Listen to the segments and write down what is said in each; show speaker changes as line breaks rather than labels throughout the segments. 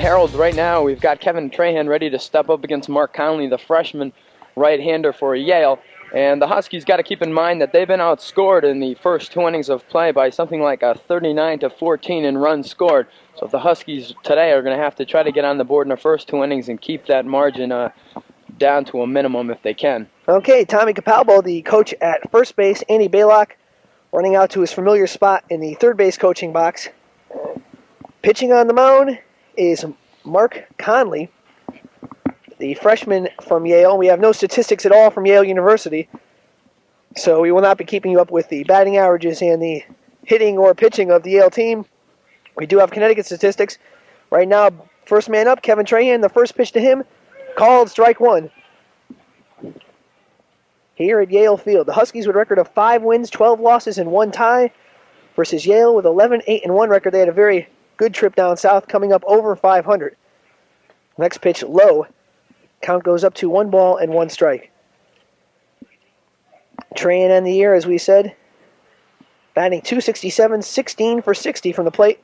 Harold, right now we've got Kevin Trahan ready to step up against Mark Conley, the freshman right-hander for Yale. And the Huskies got to keep in mind that they've been outscored in the first 2 innings of play by something like a 39-14 in runs scored. So if the Huskies today are going to have to try to get on the board in the first 2 innings and keep that margin down to a minimum if they can.
Okay, Tommy Capalbo, the coach at first base, Andy Baylock, running out to his familiar spot in the third base coaching box. Pitching on the mound is Mark Conley, the freshman from Yale. We have no statistics at all from Yale University, so we will not be keeping you up with the batting averages and the hitting or pitching of the Yale team. We do have Connecticut statistics. Right now, first man up, Kevin Trahan, the first pitch to him, called strike one. Here at Yale Field, the Huskies with a record of 5 wins, 12 losses, and 1 tie versus Yale with 11-8-1 record. They had a very good trip down south, coming up over 500. Next pitch low. Count goes up to 1 ball and 1 strike. Trahan in the year, as we said, batting .267, 16 for 60 from the plate.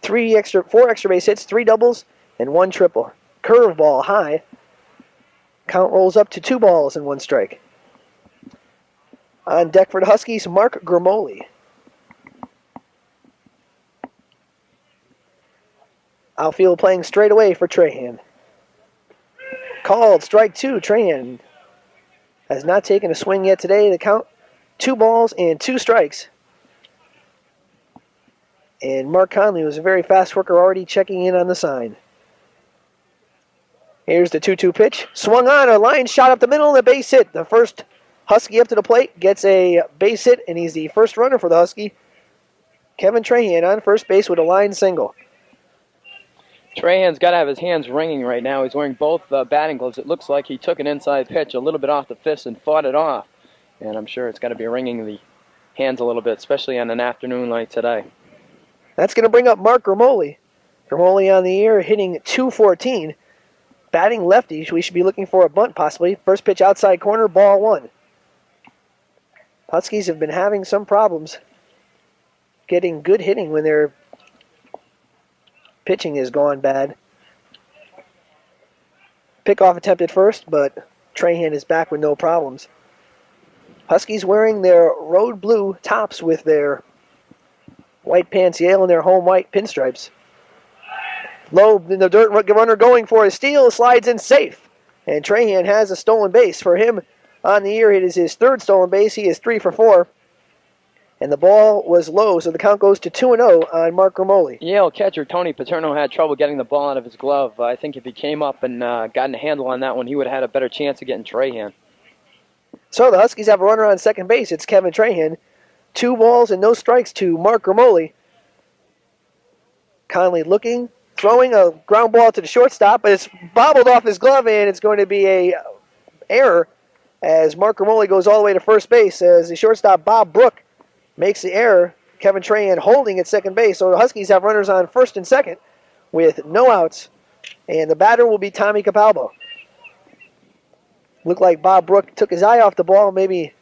4 extra base hits, 3 doubles, and 1 triple. Curveball high. Count rolls up to 2 balls and 1 strike. On deck for the Huskies, Mark Grimoli. Outfield playing straight away for Trahan. Called strike 2. Trahan has not taken a swing yet today. The count, 2 balls and 2 strikes. And Mark Conley was a very fast worker, already checking in on the sign. Here's the 2-2 pitch. Swung on, a line shot up the middle, and a base hit. The first Husky up to the plate gets a base hit, and he's the first runner for the Husky. Kevin Trahan on first base with a line single.
Trahan's got to have his hands ringing right now. He's wearing both batting gloves. It looks like he took an inside pitch a little bit off the fist and fought it off. And I'm sure it's got to be ringing the hands a little bit, especially on an afternoon like today.
That's going to bring up Mark Grimoli. Grimoli on the year, hitting .214. Batting lefty, we should be looking for a bunt possibly. First pitch outside corner, ball 1. Huskies have been having some problems getting good hitting when their pitching has gone bad. Pickoff attempted first, but Trahan is back with no problems. Huskies wearing their road blue tops with their white pants, Yale, and their home white pinstripes. Low in the dirt, runner going for a steal, slides in safe. And Trahan has a stolen base. For him, on the year, it is his 3rd stolen base. He is 3 for 4. And the ball was low, so the count goes to 2-0 on Mark Grimoli.
Yale catcher Tony Paterno had trouble getting the ball out of his glove. I think if he came up and gotten a handle on that one, he would have had a better chance of getting Trahan.
So the Huskies have a runner on second base. It's Kevin Trahan. 2 balls and no strikes to Mark Grimoli. Conley looking, throwing a ground ball to the shortstop, but it's bobbled off his glove, and it's going to be a error as Mark Grimoli goes all the way to first base as the shortstop Bob Brook makes the error. Kevin Trahan holding at second base. So the Huskies have runners on first and second with no outs. And the batter will be Tommy Capalbo. Looked like Bob Brook took his eye off the ball, maybe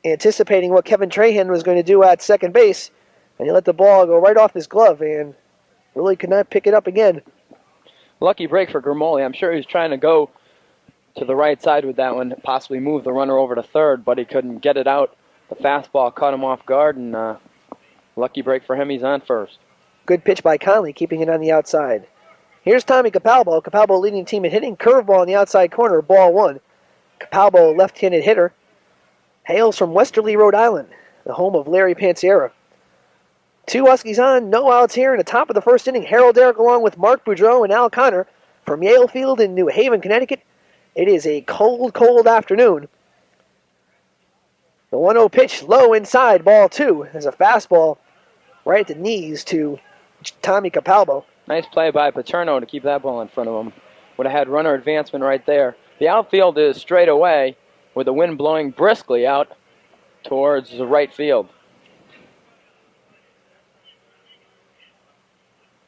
anticipating what Kevin Trahan was going to do at second base. And he let the ball go right off his glove and really could not pick it up again.
Lucky break for Grimoli. I'm sure he was trying to go to the right side with that one, possibly move the runner over to third, but he couldn't get it out. The fastball caught him off guard, and lucky break for him. He's on first. Good pitch by Conley, keeping it on the outside. Here's Tommy Capalbo. Capalbo leading the team in hitting. Curveball in the outside corner, ball 1. Capalbo, left-handed hitter, hails from Westerly, Rhode Island, the home of Larry Pansiera. 2 Huskies on, no outs here in the top of the first inning. Harold Darak along with Mark Boudreau and Al Connor from Yale Field in New Haven, Connecticut. It is a cold, cold afternoon. The 1-0 pitch, low inside, ball 2. There's a fastball right at the knees to Tommy Capalbo. Nice play by Paterno to keep that ball in front of him. Would have had runner advancement right there. The outfield is straight away with the wind blowing briskly out towards the right field.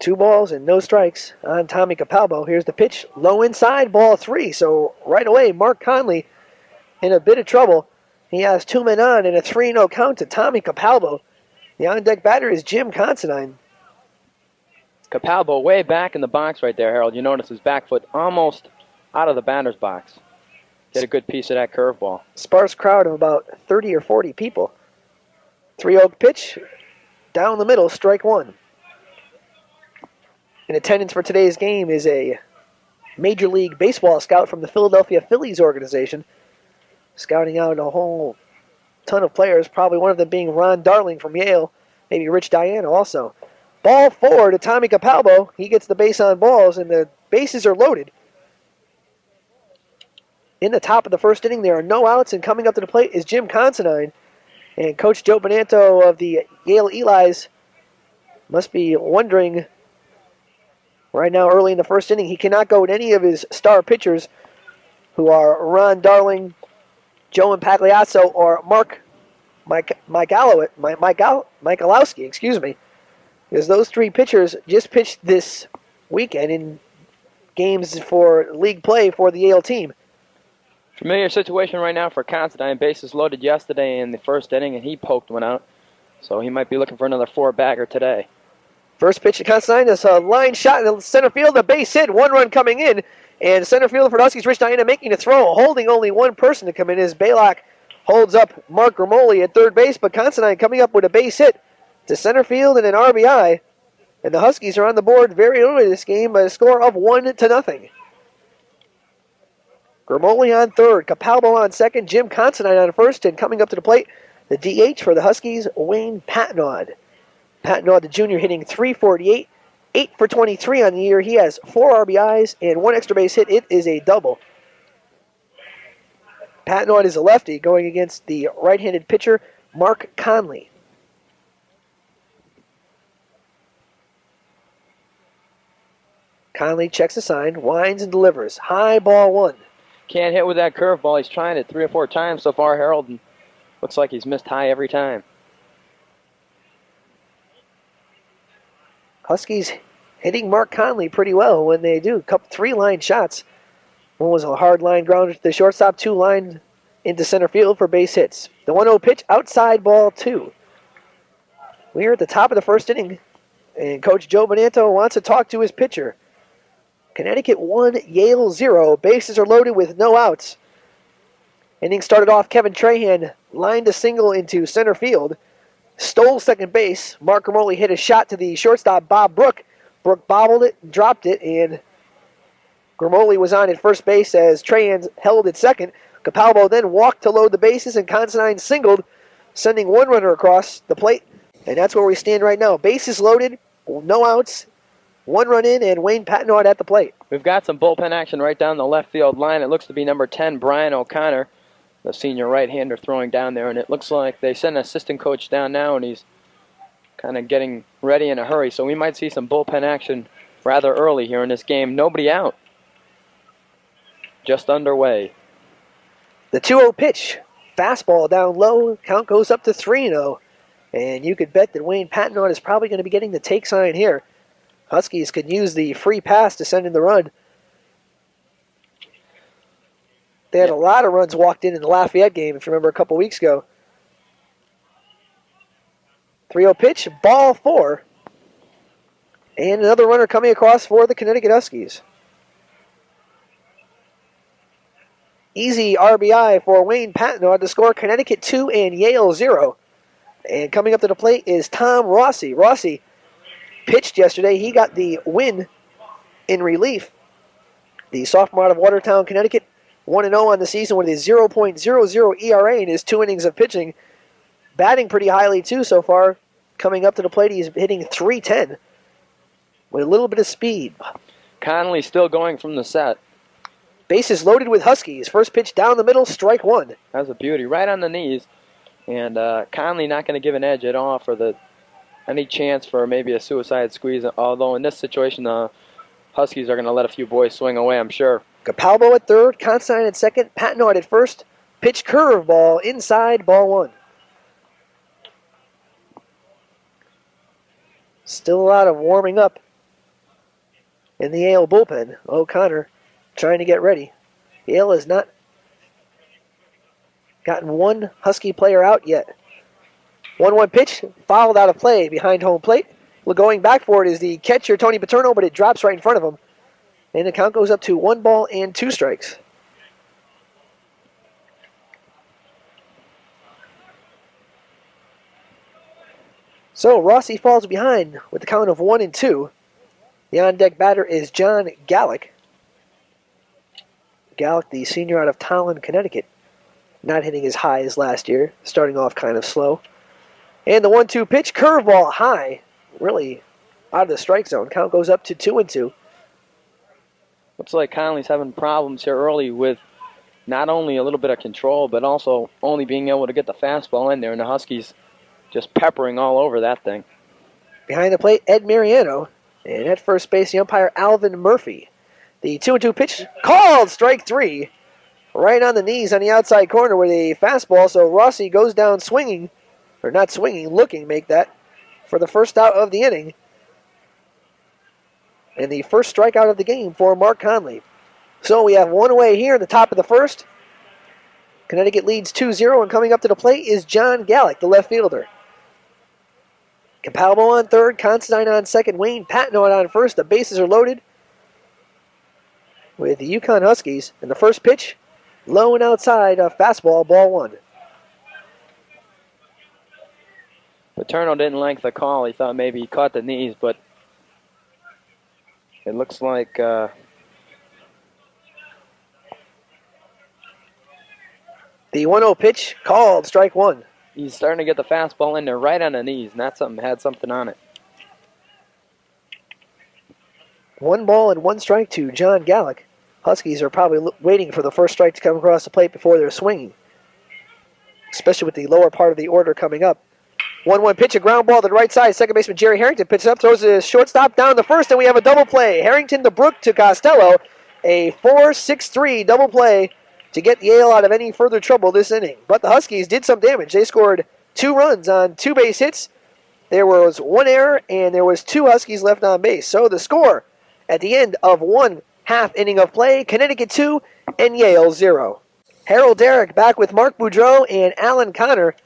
2 balls and no strikes on Tommy Capalbo. Here's the pitch, low inside, ball 3. So right away, Mark Conley in a bit of trouble. He has 2 men on and a 3-0 count to Tommy Capalbo. The on-deck batter is Jim Considine. Capalbo way back in the box right there, Harold. You notice his back foot almost out of the batter's box. Get a good piece of that curveball.
Sparse crowd of about 30 or 40 people. 3-0 pitch, down the middle, strike one. In attendance for today's game is a Major League Baseball scout from the Philadelphia Phillies organization, scouting out a whole ton of players, probably one of them being Ron Darling from Yale, maybe Rich Diana also. Ball 4 to Tommy Capalbo. He gets the base on balls, and the bases are loaded. In the top of the first inning, there are no outs, and coming up to the plate is Jim Considine. And Coach Joe Bonanto of the Yale Elis must be wondering right now, early in the first inning, he cannot go with any of his star pitchers, who are Ron Darling, Joe Impagliazzo, or Michalowski, excuse me. Because those three pitchers just pitched this weekend in games for league play for the Yale team.
Familiar situation right now for Considine. Bases loaded yesterday in the first inning, and he poked one out. So he might be looking for another 4-bagger today.
First pitch to Considine is a line shot in the center field, a base hit, 1 run coming in. And center fielder for the Huskies, Rich Diana, making a throw, holding only one person to come in as Balak holds up Mark Grimoli at third base, but Considine coming up with a base hit to center field and an RBI. And the Huskies are on the board very early in this game by a score of 1-0. Grimoli on third, Capalbo on second, Jim Considine on first, and coming up to the plate, the DH for the Huskies, Wayne Patnaud. Patnaud, the junior, hitting .348, 8 for 23 on the year. He has 4 RBIs and 1 extra base hit. It is a double. Patnaud is a lefty going against the right-handed pitcher, Mark Conley. Conley checks the sign, winds and delivers. High ball 1.
Can't hit with that curveball. He's trying it 3 or 4 times so far, Harold, and looks like he's missed high every time.
Huskies hitting Mark Conley pretty well when they do. 3 line shots. One was a hard line grounder to the shortstop, 2 line into center field for base hits. The 1-0 pitch, outside ball 2. We are at the top of the first inning, and Coach Joe Bonanto wants to talk to his pitcher. Connecticut 1, Yale 0. Bases are loaded with no outs. Inning started off, Kevin Trahan lined a single into center field. Stole second base. Mark Grimoli hit a shot to the shortstop, Bob Brook. Brook bobbled it, dropped it, and Grimoli was on at first base as Trahan held at second. Capalbo then walked to load the bases, and Considine singled, sending 1 runner across the plate. And that's where we stand right now. Bases loaded, no outs, 1 run in, and Wayne Patnaud at the plate.
We've got some bullpen action right down the left field line. It looks to be number 10, Brian O'Connor, the senior right-hander, throwing down there. And it looks like they sent an assistant coach down now, and he's kind of getting ready in a hurry. So we might see some bullpen action rather early here in this game. Nobody out. Just underway.
The 2-0 pitch. Fastball down low. Count goes up to 3-0. And you could bet that Wayne Patnaud is probably going to be getting the take sign here. Huskies could use the free pass to send in the run. They had a lot of runs walked in the Lafayette game, if you remember, a couple weeks ago. 3-0 pitch, ball 4. And another runner coming across for the Connecticut Huskies. Easy RBI for Wayne Patnaud to score Connecticut 2 and Yale 0. And coming up to the plate is Tom Rossi. Rossi pitched yesterday. He got the win in relief. The sophomore out of Watertown, Connecticut, 1-0 on the season with a 0.00 ERA in his 2 innings of pitching. Batting pretty highly, too, so far. Coming up to the plate, he's hitting .310 with a little bit of speed.
Conley still going from the set.
Bases loaded with Huskies. First pitch down the middle, strike 1.
That's a beauty. Right on the knees. And Conley not going to give an edge at all for any chance for maybe a suicide squeeze. Although in this situation, the Huskies are going to let a few boys swing away, I'm sure.
Capalbo at third, Considine at second, Patnaud at first. Pitch curveball inside, ball 1. Still a lot of warming up in the Yale bullpen. O'Connor trying to get ready. Yale has not gotten one Husky player out yet. 1-1 pitch, fouled out of play behind home plate. Well, going back for it is the catcher, Tony Paterno, but it drops right in front of him. And the count goes up to 1 ball and 2 strikes. So Rossi falls behind with the count of 1-2. The on-deck batter is John Gallick. Gallick, the senior out of Tolland, Connecticut. Not hitting as high as last year, starting off kind of slow. And the 1-2 pitch, curveball high, really out of the strike zone. Count goes up to 2-2.
Looks like Conley's having problems here early with not only a little bit of control, but also only being able to get the fastball in there, and the Huskies just peppering all over that thing.
Behind the plate, Ed Mariano. And at first base, the umpire, Alvin Murphy. The 2-2 pitch called strike 3. Right on the knees on the outside corner with a fastball. So Rossi goes down swinging, or not swinging, looking, make that, for the first out of the inning. And the first strikeout of the game for Mark Conley. So we have one away here in the top of the first. Connecticut leads 2-0, and coming up to the plate is John Gallick, the left fielder. Capalbo on third, Constantine on second, Wayne Patnod on first. The bases are loaded with the UConn Huskies. And the first pitch, low and outside, a fastball, ball 1.
Paterno didn't like the call. He thought maybe he caught the knees, but it looks like
the 1-0 pitch called strike 1.
He's starting to get the fastball in there right on the knees, and that had something on it.
1 ball and 1 strike to John Gallick. Huskies are probably waiting for the first strike to come across the plate before they're swinging, especially with the lower part of the order coming up. 1-1 pitch, a ground ball to the right side. Second baseman Jerry Harrington pitches up, throws his shortstop down the first, and we have a double play. Harrington to Brook to Costello. A 4-6-3 double play to get Yale out of any further trouble this inning. But the Huskies did some damage. They scored 2 runs on 2 base hits. There was 1 error, and there was 2 Huskies left on base. So the score at the end of 1 half inning of play, Connecticut 2 and Yale 0. Harold Darak back with Mark Boudreau and Alan Connor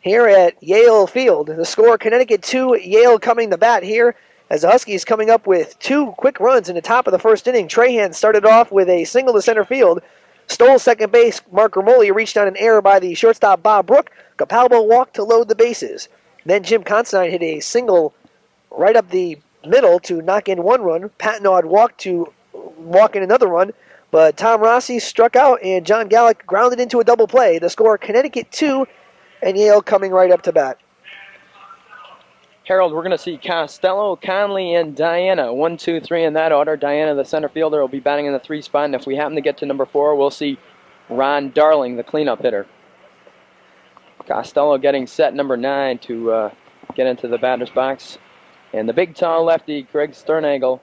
here at Yale Field. The score, Connecticut 2, Yale coming to bat here as the Huskies coming up with 2 quick runs in the top of the first inning. Trahan started off with a single to center field. Stole second base. Mark Romoli reached on an error by the shortstop Bob Brook. Capalbo walked to load the bases. Then Jim Constantine hit a single right up the middle to knock in 1 run. Patnod walked to walk in another run. But Tom Rossi struck out and John Gallick grounded into a double play. The score, Connecticut 2 and Yale coming right up to bat.
Harold, we're going to see Costello, Conley, and Diana. 1, 2, 3 in that order. Diana, the center fielder, will be batting in the 3 spot. And if we happen to get to number 4, we'll see Ron Darling, the cleanup hitter. Costello getting set number 9 to get into the batter's box. And the big, tall lefty, Greg Sternagel,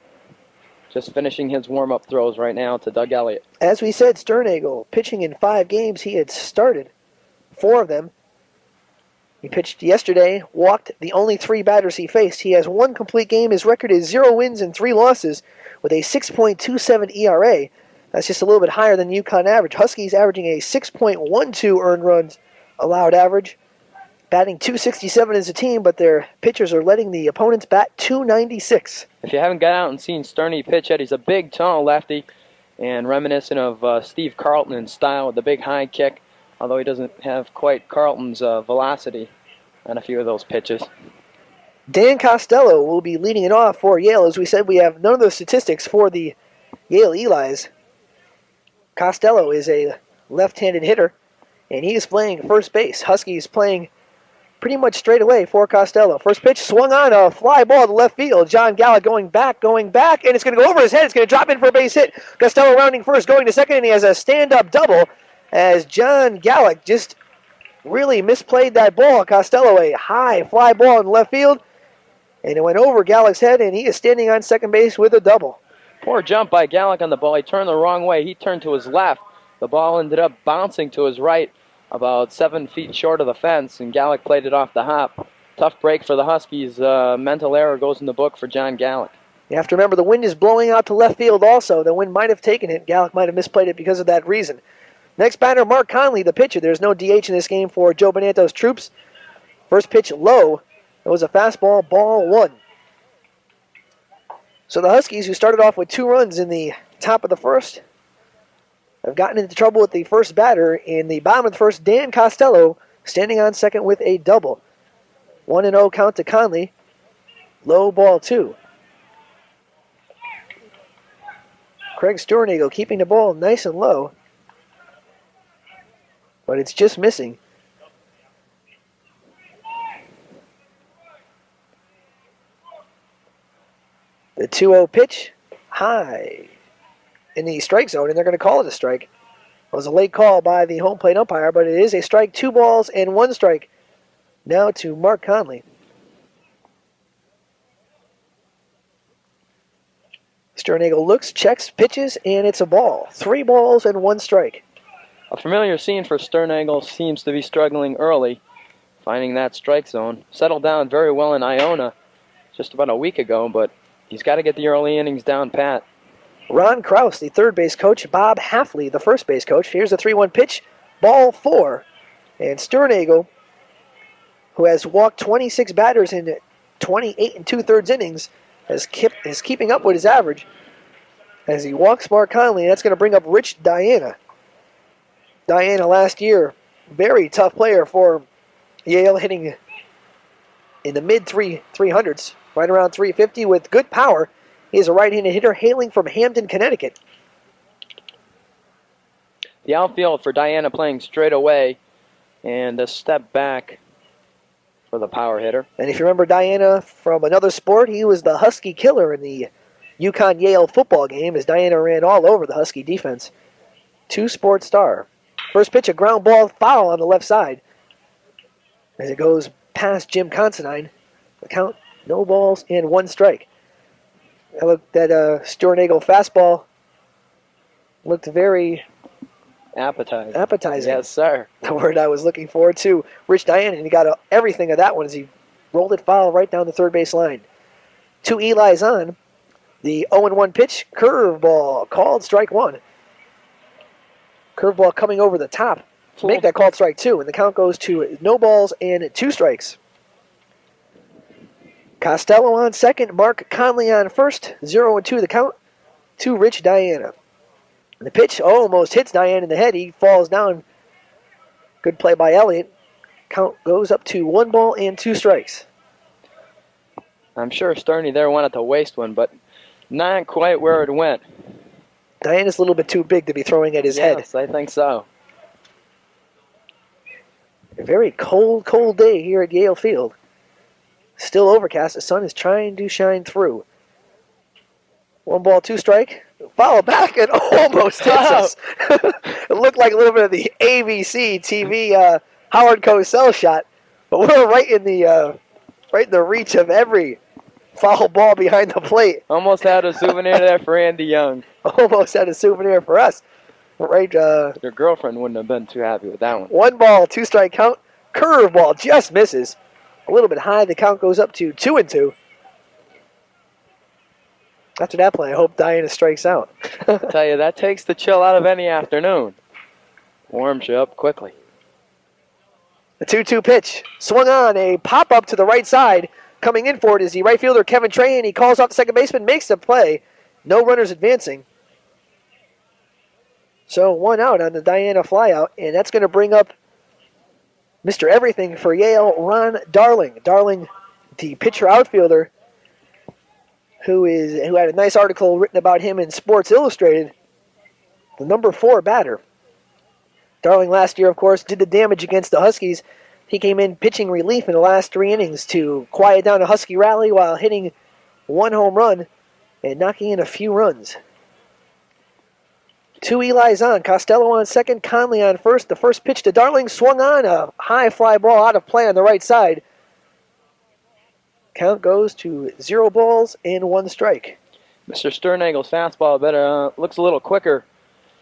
just finishing his warm-up throws right now to Doug Elliott.
As we said, Sternagel pitching in 5 games. He had started 4 of them. He pitched yesterday, walked the only 3 batters he faced. He has 1 complete game. His record is 0 wins and 3 losses with a 6.27 ERA. That's just a little bit higher than UConn average. Huskies averaging a 6.12 earned runs allowed average. Batting .267 as a team, but their pitchers are letting the opponents bat .296.
If you haven't got out and seen Sterney pitch yet, he's a big, tall lefty and reminiscent of Steve Carlton in style with the big high kick, although he doesn't have quite Carlton's velocity on a few of those pitches.
Dan Costello will be leading it off for Yale. As we said, we have none of the statistics for the Yale Elis. Costello is a left-handed hitter, and he is playing first base. Huskies playing pretty much straight away for Costello. First pitch swung on, a fly ball to left field. John Gallick going back, and it's going to go over his head. It's going to drop in for a base hit. Costello rounding first, going to second, and he has a stand-up double as John Gallick just really misplayed that ball. Costello, a high fly ball in left field, and it went over Gallick's head, and he is standing on second base with a double.
Poor jump by Gallick on the ball. He turned the wrong way. He turned to his left. The ball ended up bouncing to his right, about 7 feet short of the fence, and Gallick played it off the hop. Tough break for the Huskies. Mental error goes in the book for John Gallick.
You have to remember the wind is blowing out to left field also. The wind might have taken it. Gallick might have misplayed it because of that reason. Next batter, Mark Conley, the pitcher. There's no DH in this game for Joe Bonanto's troops. First pitch low. It was a fastball, ball 1. So the Huskies, who started off with 2 runs in the top of the first, have gotten into trouble with the first batter. In the bottom of the first, Dan Costello standing on second with a double. 1-0 count to Conley. Low ball 2. Craig Sternagel keeping the ball nice and low, but it's just missing. The 2-0 pitch, high in the strike zone, and they're going to call it a strike. It was a late call by the home plate umpire, but it is a strike. 2 balls and 1 strike. Now to Mark Conley. Sternagel looks, checks, pitches, and it's a ball. 3 balls and 1 strike.
A familiar scene for Sternagel. Seems to be struggling early, finding that strike zone. Settled down very well in Iona just about a week ago, but he's got to get the early innings down pat.
Ron Kraus, the third base coach. Bob Halfley, the first base coach. Here's the 3-1 pitch. Ball 4. And Sternagel, who has walked 26 batters in 28 2/3 innings, is keeping up with his average as he walks Mark Conley. That's going to bring up Rich Diana. Diana last year, very tough player for Yale, hitting in the mid 300s, right around 350 with good power. He is a right-handed hitter hailing from Hamden, Connecticut.
The outfield for Diana playing straight away, and a step back for the power hitter.
And if you remember Diana from another sport, he was the Husky killer in the UConn Yale football game as Diana ran all over the Husky defense. 2-sport star. First pitch, a ground ball foul on the left side as it goes past Jim Considine. The count, no balls and 1 strike. That Sternagel fastball looked very appetizing.
Yes, sir.
The word I was looking for to. Rich Diana, and he got everything of that one as he rolled it foul right down the third base line. 2 Eli's on. The 0-1 pitch, curveball, called strike 1. Curveball coming over the top to make that called strike 2, and the count goes to no balls and 2 strikes. Costello on second, Mark Conley on first, 0-2 the count to Rich Diana. And the pitch almost hits Diana in the head. He falls down. Good play by Elliott. Count goes up to 1 ball and 2 strikes.
I'm sure Sterney there wanted to waste one, but not quite where it went.
Diana's a little bit too big to be throwing at his head.
Yes, I think so.
A very cold, cold day here at Yale Field. Still overcast. The sun is trying to shine through. 1 ball, 2 strike. Foul back and almost hits us. It looked like a little bit of the ABC TV Howard Cosell shot, but we're right in the reach of every foul ball behind the plate.
Almost had a souvenir there for Andy Young.
Almost had a souvenir for us. Right.
Your girlfriend wouldn't have been too happy with that one.
1 ball, 2 strike count. Curveball just misses. A little bit high. The count goes up to 2-2. After that play, I hope Diana strikes out.
I tell you, that takes the chill out of any afternoon. Warms you up quickly.
The 2-2 pitch. Swung on. A pop-up to the right side. Coming in for it is the right fielder, Kevin Trahan. He calls off the second baseman, makes the play. No runners advancing. So 1 out on the Diana flyout, and that's going to bring up Mr. Everything for Yale, Ron Darling. Darling, the pitcher outfielder, who had a nice article written about him in Sports Illustrated, the number 4 batter. Darling last year, of course, did the damage against the Huskies. He came in pitching relief in the last 3 innings to quiet down a Husky rally while hitting 1 home run and knocking in a few runs. 2 Eli's on. Costello on second, Conley on first. The first pitch to Darling swung on, a high fly ball out of play on the right side. Count goes to 0 balls and 1 strike.
Mr. Sternagel's fastball looks a little quicker.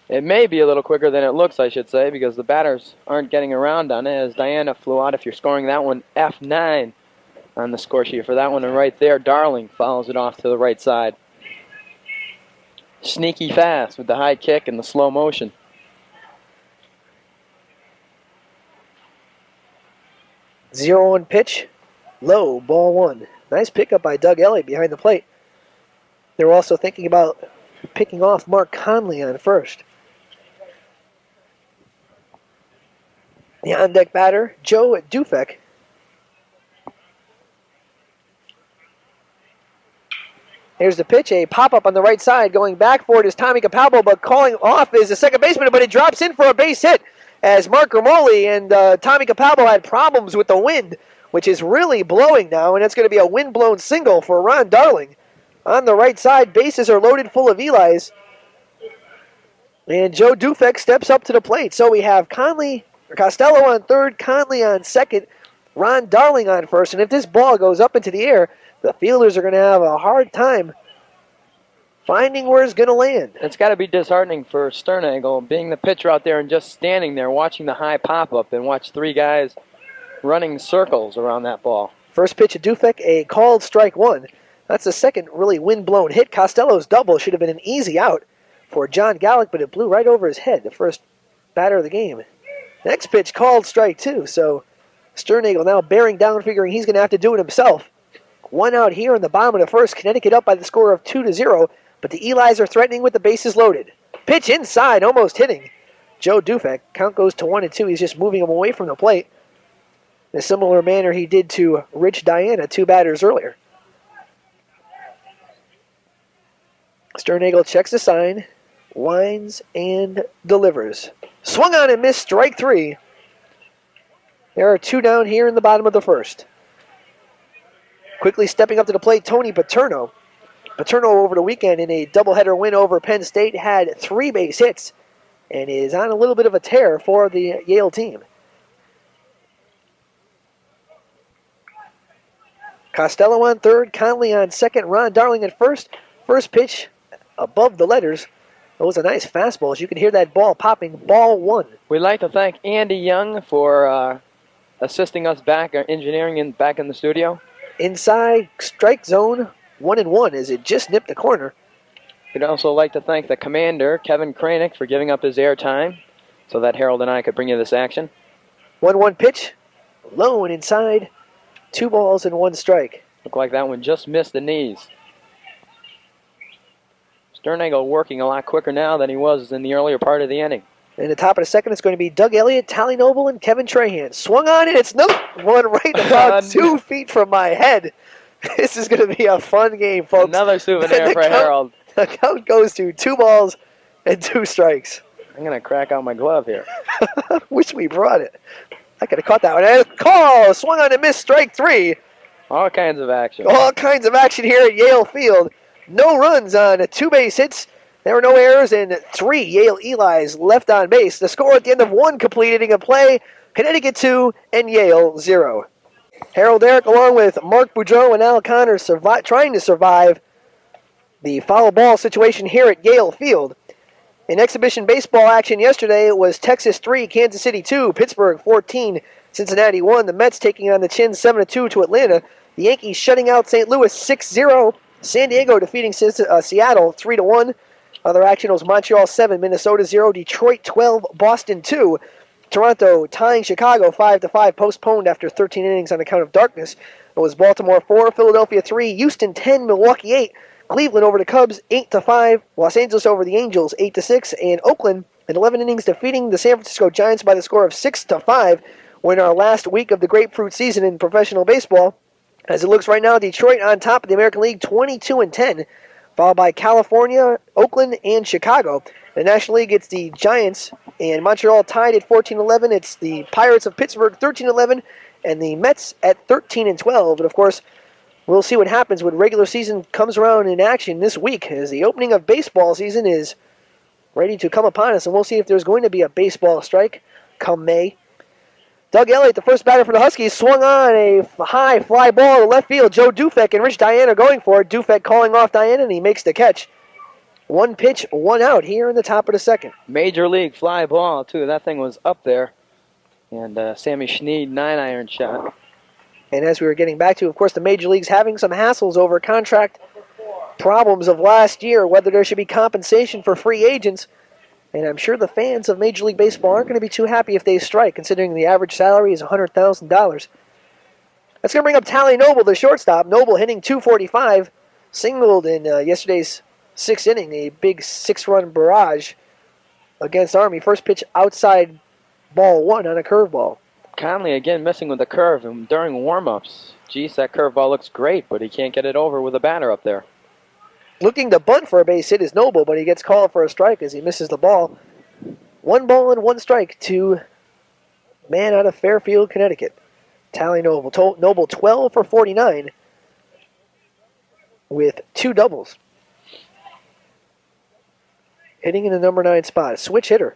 It may be a little quicker than it looks, I should say, because the batters aren't getting around on it as Diana flew out. If you're scoring that one, F9 on the score sheet for that one. And right there, Darling follows it off to the right side. Sneaky fast with the high kick and the slow motion.
Zero on pitch. Low, ball 1. Nice pickup by Doug Elliott behind the plate. They were also thinking about picking off Mark Conley on first. The on-deck batter, Joe Dufek. Here's the pitch, a pop-up on the right side. Going back for it is Tommy Capalbo, but calling off is the second baseman, but it drops in for a base hit as Mark Grimaldi and Tommy Capalbo had problems with the wind, which is really blowing now, and it's going to be a wind-blown single for Ron Darling. On the right side, bases are loaded full of Elis, and Joe Dufek steps up to the plate. So we have Costello on third, Conley on second, Ron Darling on first, and if this ball goes up into the air, the fielders are going to have a hard time finding where it's going to land.
It's got to be disheartening for Sternagel, being the pitcher out there and just standing there watching the high pop-up and watch three guys running circles around that ball.
First pitch of Dufek, a called strike one. That's the second really wind-blown hit. Costello's double should have been an easy out for John Gallick, but it blew right over his head, the first batter of the game. Next pitch, called strike two, so Sternagel now bearing down, figuring he's going to have to do it himself. One out here in the bottom of the first. Connecticut up by the score of 2-0, but the Elis are threatening with the bases loaded. Pitch inside, almost hitting Joe Dufek. Count goes to 1-2. He's just moving him away from the plate in a similar manner he did to Rich Diana 2 batters earlier. Sternagel checks the sign, winds, and delivers. Swung on and missed, strike three. There are 2 down here in the bottom of the first. Quickly stepping up to the plate, Tony Paterno. Paterno over the weekend in a doubleheader win over Penn State had 3 base hits and is on a little bit of a tear for the Yale team. Costello on third, Conley on second, Ron Darling at first. First pitch above the letters. It was a nice fastball. As you can hear that ball popping, ball one.
We'd like to thank Andy Young for assisting us back, engineering back in the studio.
Inside strike zone, 1-1 as it just nipped the corner.
We'd also like to thank the commander, Kevin Kranick, for giving up his airtime so that Harold and I could bring you this action.
1-1 pitch, low and inside, 2 balls and 1 strike.
Looked like that one just missed the knees. Sternagel working a lot quicker now than he was in the earlier part of the inning.
In the top of the second, it's going to be Doug Elliott, Tally Noble, and Kevin Trahan. Swung on, and it's another one right about 2 feet from my head. This is going to be a fun game, folks.
Another souvenir for Harold.
The count goes to 2 balls and 2 strikes.
I'm going to crack out my glove here.
Wish we brought it. I could have caught that one. And call! Swung on and missed, strike 3.
All kinds of action.
All kinds of action here at Yale Field. No runs on 2 base hits. There were no errors and 3 Yale Elis left on base. The score at the end of 1 complete inning of play, Connecticut 2 and Yale 0. Harold Darak along with Mark Boudreau and Al Connor trying to survive the foul ball situation here at Yale Field. In exhibition baseball action yesterday, it was Texas 3, Kansas City 2, Pittsburgh 14, Cincinnati 1. The Mets taking on the Chins 7-2 to Atlanta. The Yankees shutting out St. Louis 6-0. San Diego defeating Seattle 3-1. Other action was Montreal 7, Minnesota 0, Detroit 12, Boston 2. Toronto tying Chicago 5-5, postponed after 13 innings on account of darkness. It was Baltimore 4, Philadelphia 3, Houston 10, Milwaukee 8, Cleveland over the Cubs 8-5, Los Angeles over the Angels 8-6, and Oakland in 11 innings defeating the San Francisco Giants by the score of 6-5. We're in our last week of the grapefruit season in professional baseball. As it looks right now, Detroit on top of the American League 22-10. Followed by California, Oakland, and Chicago. The National League, it's the Giants and Montreal tied at 14-11. It's the Pirates of Pittsburgh 13-11, and the Mets at 13-12. And of course, we'll see what happens when regular season comes around in action this week, as the opening of baseball season is ready to come upon us, and we'll see if there's going to be a baseball strike come May. Doug Elliott, the first batter for the Huskies, swung on a high fly ball to left field. Joe Dufek and Rich Diana going for it. Dufek calling off Diana, and he makes the catch. 1 pitch, 1 out here in the top of the second.
Major league fly ball, too. That thing was up there. And Sammy Schneed, 9-iron shot.
And as we were getting back to, of course, the Major League's having some hassles over contract problems of last year, whether there should be compensation for free agents. And I'm sure the fans of Major League Baseball aren't going to be too happy if they strike, considering the average salary is $100,000. That's going to bring up Tally Noble, the shortstop. Noble hitting .245, singled in yesterday's 6th inning, a big 6-run barrage against Army. First pitch outside, ball 1 on a curveball.
Conley again messing with the curve and during warm-ups. Geez, that curveball looks great, but he can't get it over with a batter up there.
Looking to bunt for a base hit is Noble, but he gets called for a strike as he misses the ball. 1 ball and 1 strike to man out of Fairfield, Connecticut. Tally Noble. Noble 12 for 49 with 2 doubles. Hitting in the number 9 spot. Switch hitter.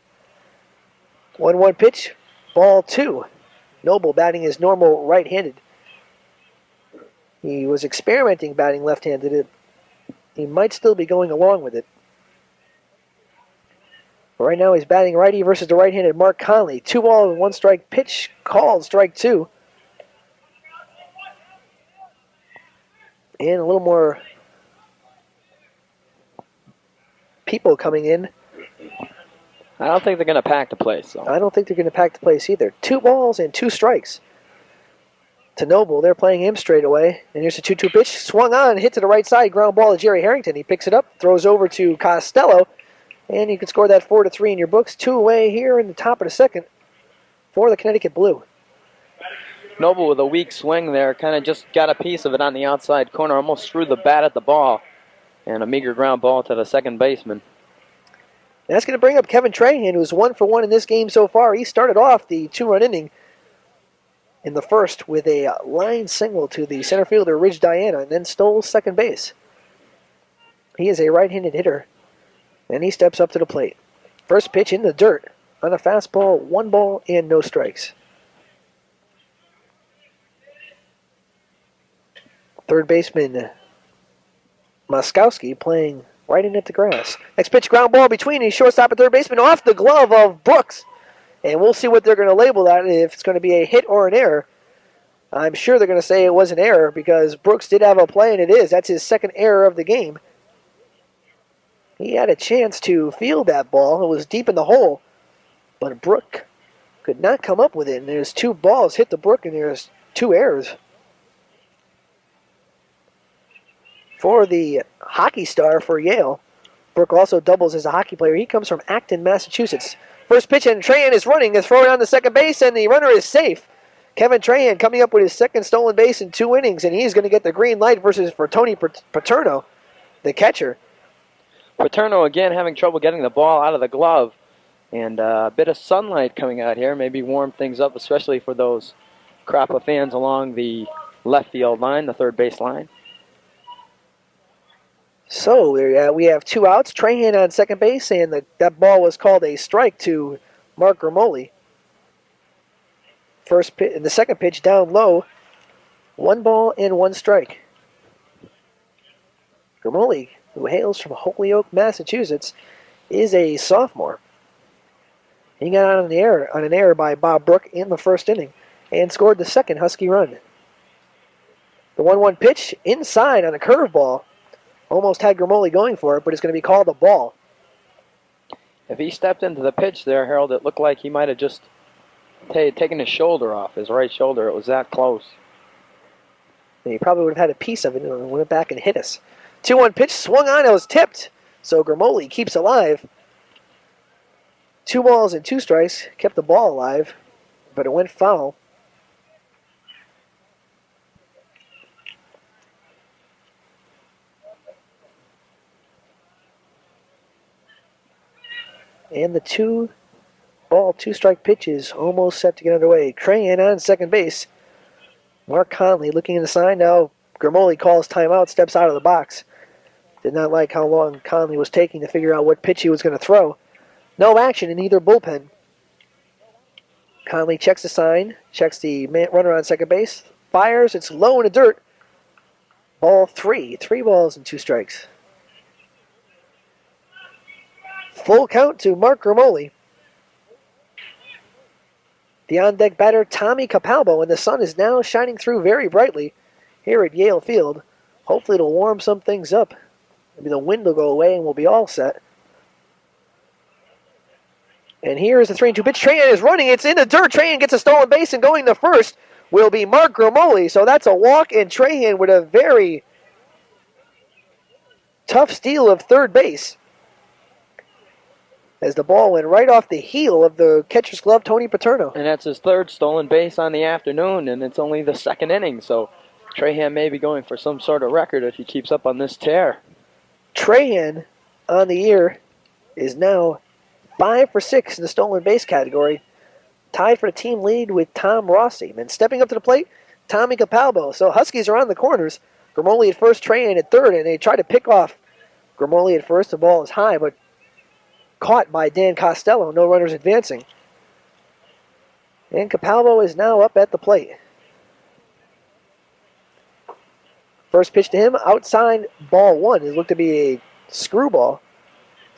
1-1 pitch. Ball 2. Noble batting his normal right-handed. He was experimenting batting left-handed. He might still be going along with it. But right now he's batting righty versus the right-handed Mark Conley. 2 balls and 1 strike. Pitch called, strike 2. And a little more people coming in.
I don't think they're going to pack the place, though.
I don't think they're going to pack the place either. 2 balls and 2 strikes to Noble. They're playing him straight away. And here's a 2-2 pitch. Swung on, hit to the right side. Ground ball to Jerry Harrington. He picks it up, throws over to Costello. And you can score that 4-3 in your books. 2 away here in the top of the second for the Connecticut Blue.
Noble with a weak swing there, kind of just got a piece of it on the outside corner, almost threw the bat at the ball, and a meager ground ball to the second baseman.
And that's going to bring up Kevin Trahan, who's 1 for 1 in this game so far. He started off the 2-run inning in the first with a line single to the center fielder, Ridge Diana, and then stole second base. He is a right-handed hitter, and he steps up to the plate. First pitch in the dirt on a fastball, 1 ball and no strikes. Third baseman Moskowski playing right in at the grass. Next pitch, ground ball between his shortstop and third baseman off the glove of Brooks. And we'll see what they're going to label that, if it's going to be a hit or an error. I'm sure they're going to say it was an error because Brooks did have a play, and it is. That's his second error of the game. He had a chance to field that ball. It was deep in the hole, but Brook could not come up with it. And there's 2 balls hit the Brook, and there's 2 errors. For the hockey star for Yale, Brook also doubles as a hockey player. He comes from Acton, Massachusetts. First pitch, and Trahan is running, is throwing on the second base, and the runner is safe. Kevin Trahan coming up with his second stolen base in 2 innings, and he's going to get the green light for Tony Paterno, the catcher.
Paterno again having trouble getting the ball out of the glove, and a bit of sunlight coming out here, maybe warm things up, especially for those crop of fans along the left field line, the third base line.
So we have 2 outs. Trahan on second base, and that ball was called a strike to Mark Grimoli. The second pitch down low, 1 ball and 1 strike. Grimoli, who hails from Holyoke, Massachusetts, is a sophomore. He got out on an error by Bob Brook in the first inning and scored the second Husky run. The 1-1 pitch inside on a curveball. Almost had Grimoli going for it, but it's going to be called a ball.
If he stepped into the pitch there, Harold, it looked like he might have just taken his shoulder off, his right shoulder. It was that close.
And he probably would have had a piece of it and went back and hit us. 2-1 pitch, swung on, it was tipped. So Grimoli keeps alive. 2 balls and 2 strikes, kept the ball alive, but it went foul. And the 2 ball, 2 strike pitches almost set to get underway. Trahan on second base. Mark Conley looking in the sign. Now Grimoli calls timeout, steps out of the box. Did not like how long Conley was taking to figure out what pitch he was going to throw. No action in either bullpen. Conley checks the sign, checks the runner on second base, fires. It's low in the dirt. Ball 3. 3 balls and 2 strikes. Full count to Mark Grimoli. The on-deck batter, Tommy Capalbo, and the sun is now shining through very brightly here at Yale Field. Hopefully it'll warm some things up. Maybe the wind will go away and we'll be all set. And here's the 3-2 pitch. Trahan is running. It's in the dirt. Trahan gets a stolen base, and going to first will be Mark Grimoli. So that's a walk, and Trahan with a very tough steal of third base as the ball went right off the heel of the catcher's glove, Tony Paterno.
And that's his third stolen base on the afternoon, and it's only the second inning, so Trahan may be going for some sort of record if he keeps up on this tear.
Trahan on the year is now 5 for 6 in the stolen base category, tied for the team lead with Tom Rossi. And stepping up to the plate, Tommy Capalbo. So Huskies are on the corners. Grimoli at first, Trahan at third, and they try to pick off Grimoli at first. The ball is high, but caught by Dan Costello. No runners advancing. And Capalbo is now up at the plate. First pitch to him, outside ball one. It looked to be a screwball.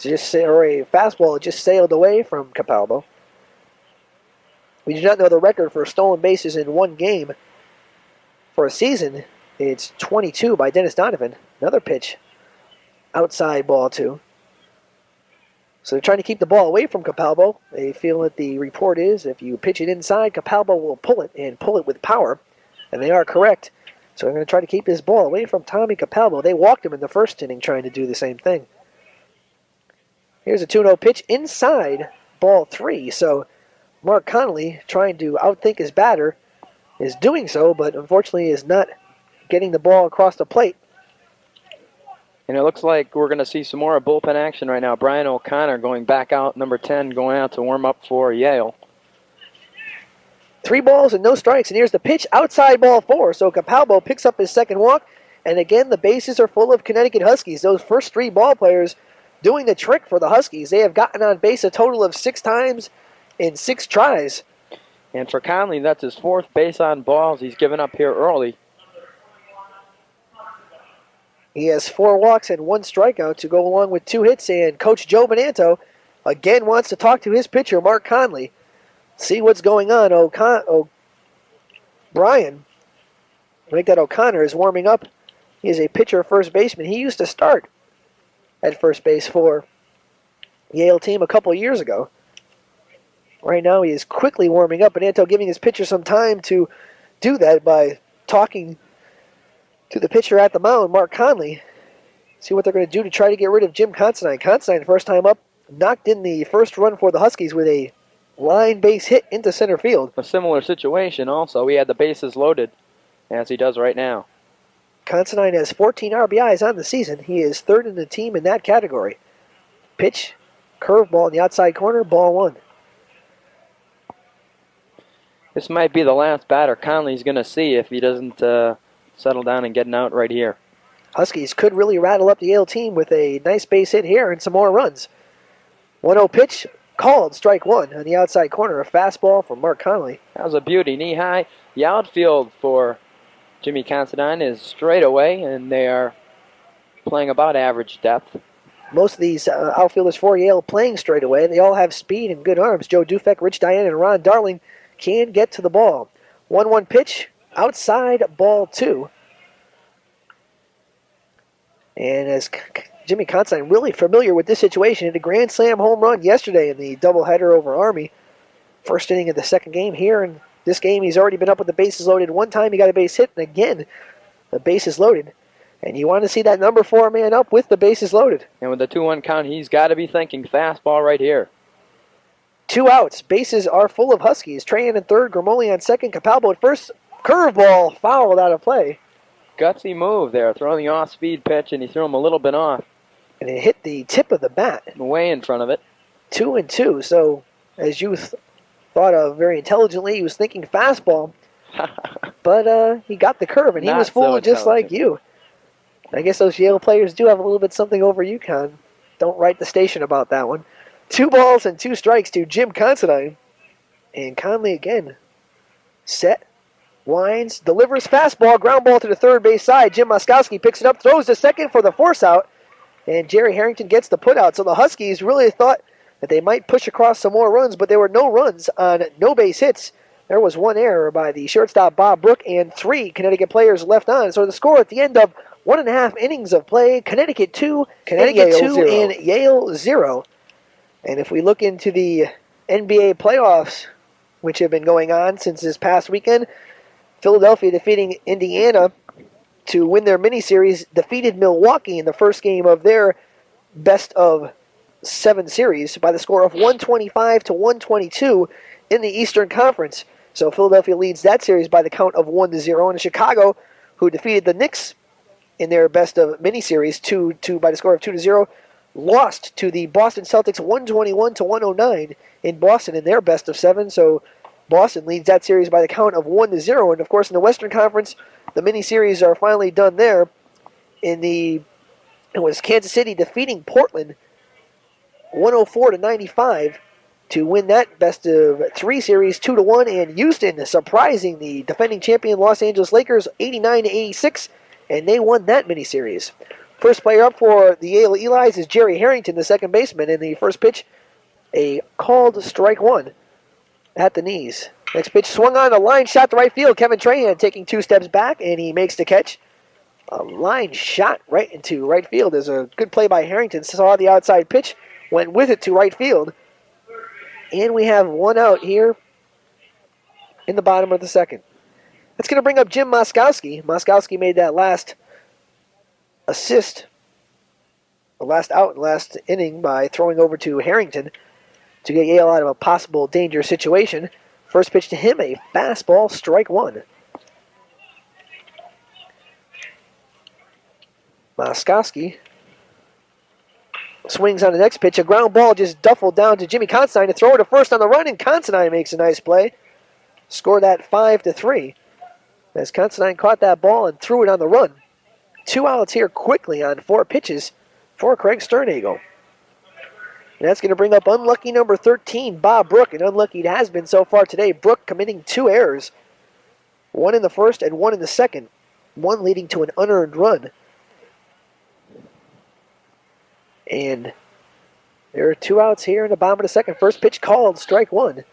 Or a fastball that just sailed away from Capalbo. We do not know the record for stolen bases in one game. For a season, it's 22 by Dennis Donovan. Another pitch, outside ball two. So they're trying to keep the ball away from Capalbo. They feel that the report is if you pitch it inside, Capalbo will pull it, and pull it with power. And they are correct. So they're going to try to keep this ball away from Tommy Capalbo. They walked him in the first inning trying to do the same thing. Here's a 2-0 pitch inside ball three. So Mark Connolly, trying to outthink his batter, is doing so, but unfortunately is not getting the ball across the plate.
And it looks like we're going to see some more bullpen action right now. Brian O'Connor going back out, number 10, going out to warm up for Yale.
3 balls and no strikes, and here's the pitch, outside ball four. So Capalbo picks up his second walk, and again the bases are full of Connecticut Huskies. Those first 3 ball players doing the trick for the Huskies. They have gotten on base a total of 6 times in 6 tries.
And for Conley, that's his 4th base on balls he's given up here early.
He has 4 walks and 1 strikeout to go along with 2 hits, and Coach Joe Bonanto again wants to talk to his pitcher, Mark Conley. See what's going on. Brian, I think that O'Connor is warming up. He is a pitcher first baseman. He used to start at first base for Yale team a couple years ago. Right now he is quickly warming up. Bonanto giving his pitcher some time to do that by talking to the pitcher at the mound, Mark Conley. See what they're going to do to try to get rid of Jim Considine. Considine, first time up, knocked in the first run for the Huskies with a line base hit into center field.
A similar situation also. He had the bases loaded, as he does right now.
Considine has 14 RBIs on the season. He is 3rd in the team in that category. Pitch, curveball in the outside corner, ball 1.
This might be the last batter Conley's going to see if he doesn't settle down and get an out right here.
Huskies could really rattle up the Yale team with a nice base hit here and some more runs. 1-0 pitch, called strike 1 on the outside corner. A fastball from Mark Conley.
That was a beauty, knee high. The outfield for Jimmy Considine is straight away, and they are playing about average depth.
Most of these outfielders for Yale playing straight away. They all have speed and good arms. Joe Dufek, Rich Diane, and Ron Darling can get to the ball. 1-1 pitch, outside ball 2. And as Jimmy Considine really familiar with this situation, hit a grand slam home run yesterday in the doubleheader over Army. First inning of the second game here. In this game, he's already been up with the bases loaded. One time he got a base hit, and again, the bases loaded. And you want to see that number 4 man up with the bases loaded.
And with the 2-1 count, he's got to be thinking fastball right here.
2 outs. Bases are full of Huskies. Trahan in third, Grimoli on second, Capalbo at first. Curveball fouled out of play.
Gutsy move there, throwing the off-speed pitch, and he threw him a little bit off.
And it hit the tip of the bat.
Way in front of it.
2-2. So, as you thought of very intelligently, he was thinking fastball. But he got the curve, and he was fooled just like you. I guess those Yale players do have a little bit something over UConn. Don't write the station about that one. 2 balls and 2 strikes to Jim Considine. And Conley again. Set. Winds. Delivers fastball. Ground ball to the third base side. Jim Moskowski picks it up. Throws to second for the force out. And Jerry Harrington gets the put out. So the Huskies really thought that they might push across some more runs, but there were no runs on no base hits. There was 1 error by the shortstop Bob Brook and 3 Connecticut players left on. So the score at the end of 1.5 innings of play, Connecticut 2, Connecticut 2, and Yale 0. And if we look into the NBA playoffs, which have been going on since this past weekend, Philadelphia defeating Indiana to win their mini-series, defeated Milwaukee in the first game of their best-of-7 series by the score of 125 to 122 in the Eastern Conference. So Philadelphia leads that series by the count of 1-0. And Chicago, who defeated the Knicks in their best-of mini-series by the score of 2-0, lost to the Boston Celtics 121 to 109 in Boston in their best-of-7. So Boston leads that series by the count of 1-0. And, of course, in the Western Conference, the mini-series are finally done there. It was Kansas City defeating Portland 104 to 95 to win that best-of-3 series 2-1. And Houston surprising the defending champion Los Angeles Lakers 89 to 86, and they won that mini-series. First player up for the Yale Elis is Jerry Harrington, the second baseman. In the first pitch, a called strike one at the knees. Next pitch swung on, a line shot to right field. Kevin Trahan taking 2 steps back, and he makes the catch. A line shot right into right field is a good play by Harrington. Saw the outside pitch, went with it to right field. And we have one out here in the bottom of the second. That's going to bring up Jim Moskowski. Moskowski made that last assist, the last out, last inning by throwing over to Harrington to get Yale out of a possible danger situation. First pitch to him, a fastball, strike one. Moskowski swings on the next pitch. A ground ball just duffled down to Jimmy Considine to throw it to first on the run, and Considine makes a nice play. Score that 5-3. As Considine caught that ball and threw it on the run. 2 outs here quickly on 4 pitches for Craig Sternagel. And that's going to bring up unlucky number 13, Bob Brook. And unlucky it has been so far today. Brook committing 2 errors. 1 in the first and 1 in the second. 1 leading to an unearned run. And there are 2 outs here in the bottom of the second. First pitch called, strike one.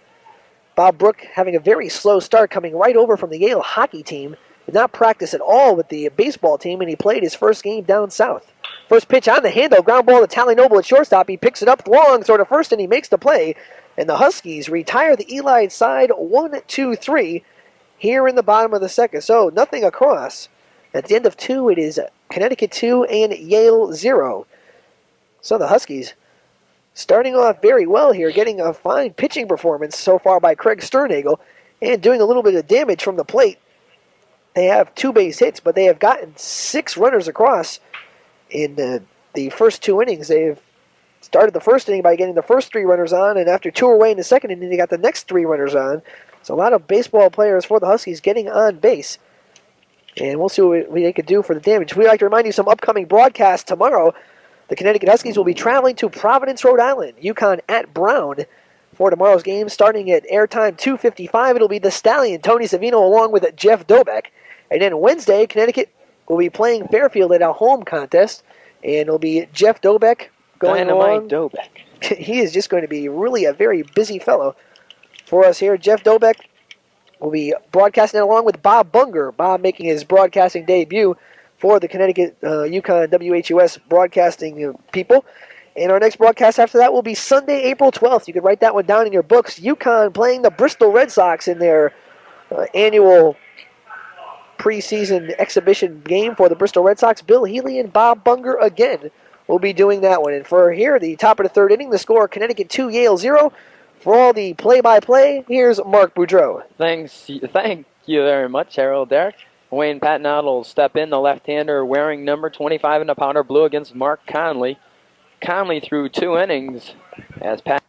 Bob Brook having a very slow start, coming right over from the Yale hockey team. Did not practice at all with the baseball team, and he played his first game down south. First pitch on the handle, ground ball to Tally Noble at shortstop. He picks it up long, sort of first, and he makes the play. And the Huskies retire the Eli side 1-2-3 here in the bottom of the second. So nothing across. At the end of 2, it is Connecticut 2 and Yale 0. So the Huskies starting off very well here, getting a fine pitching performance so far by Craig Sternagel, and doing a little bit of damage from the plate. They have 2 base hits, but they have gotten 6 runners across in the first 2 innings. They've started the first inning by getting the first 3 runners on, and after 2 away in the second inning, they got the next 3 runners on. So a lot of baseball players for the Huskies getting on base. And we'll see what they could do for the damage. We'd like to remind you some upcoming broadcasts tomorrow. The Connecticut Huskies will be traveling to Providence, Rhode Island. UConn at Brown for tomorrow's game. Starting at airtime 2:55, it'll be the Stallion, Tony Savino, along with Jeff Dobek. And then Wednesday, Connecticut will be playing Fairfield at a home contest. And it'll be Jeff Dobek going along.
Dobek.
He is just going to be really a very busy fellow for us here. Jeff Dobek will be broadcasting along with Bob Bunger. Bob making his broadcasting debut for the Connecticut UConn WHUS broadcasting people. And our next broadcast after that will be Sunday, April 12th. You can write that one down in your books. UConn playing the Bristol Red Sox in their annual preseason exhibition game for the Bristol Red Sox. Bill Healy and Bob Bunger again will be doing that one. And for here, the top of the third inning, the score, Connecticut 2, Yale 0. For all the play-by-play, here's Mark Boudreau.
Thank you very much, Harold Darak. Wayne Patnod will step in, the left-hander wearing number 25 in the powder blue against Mark Conley. Conley threw 2 innings as Pat.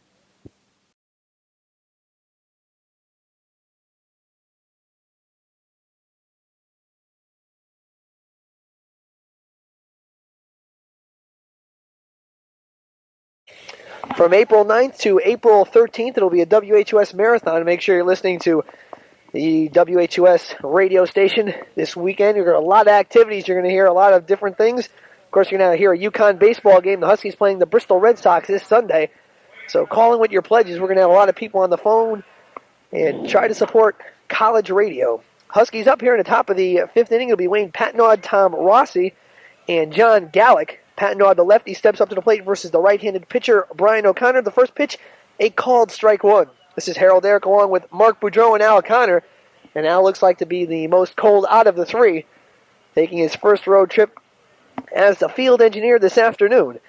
From April 9th to April 13th, it'll be a WHUS marathon. Make sure you're listening to the WHUS radio station this weekend. You're going to a lot of activities. You're going to hear a lot of different things. Of course, you're going to hear a UConn baseball game. The Huskies playing the Bristol Red Sox this Sunday. So call in with your pledges. We're going to have a lot of people on the phone and try to support college radio. Huskies up here in the top of the 5th inning. It'll be Wayne Patnod, Tom Rossi, and John Gallick. Patnod, the lefty, steps up to the plate versus the right-handed pitcher, Brian O'Connor. The first pitch, a called strike one. This is Harold Darak along with Mark Boudreau and Al Connor. And Al looks like to be the most cold out of the 3. taking his first road trip as the field engineer this afternoon.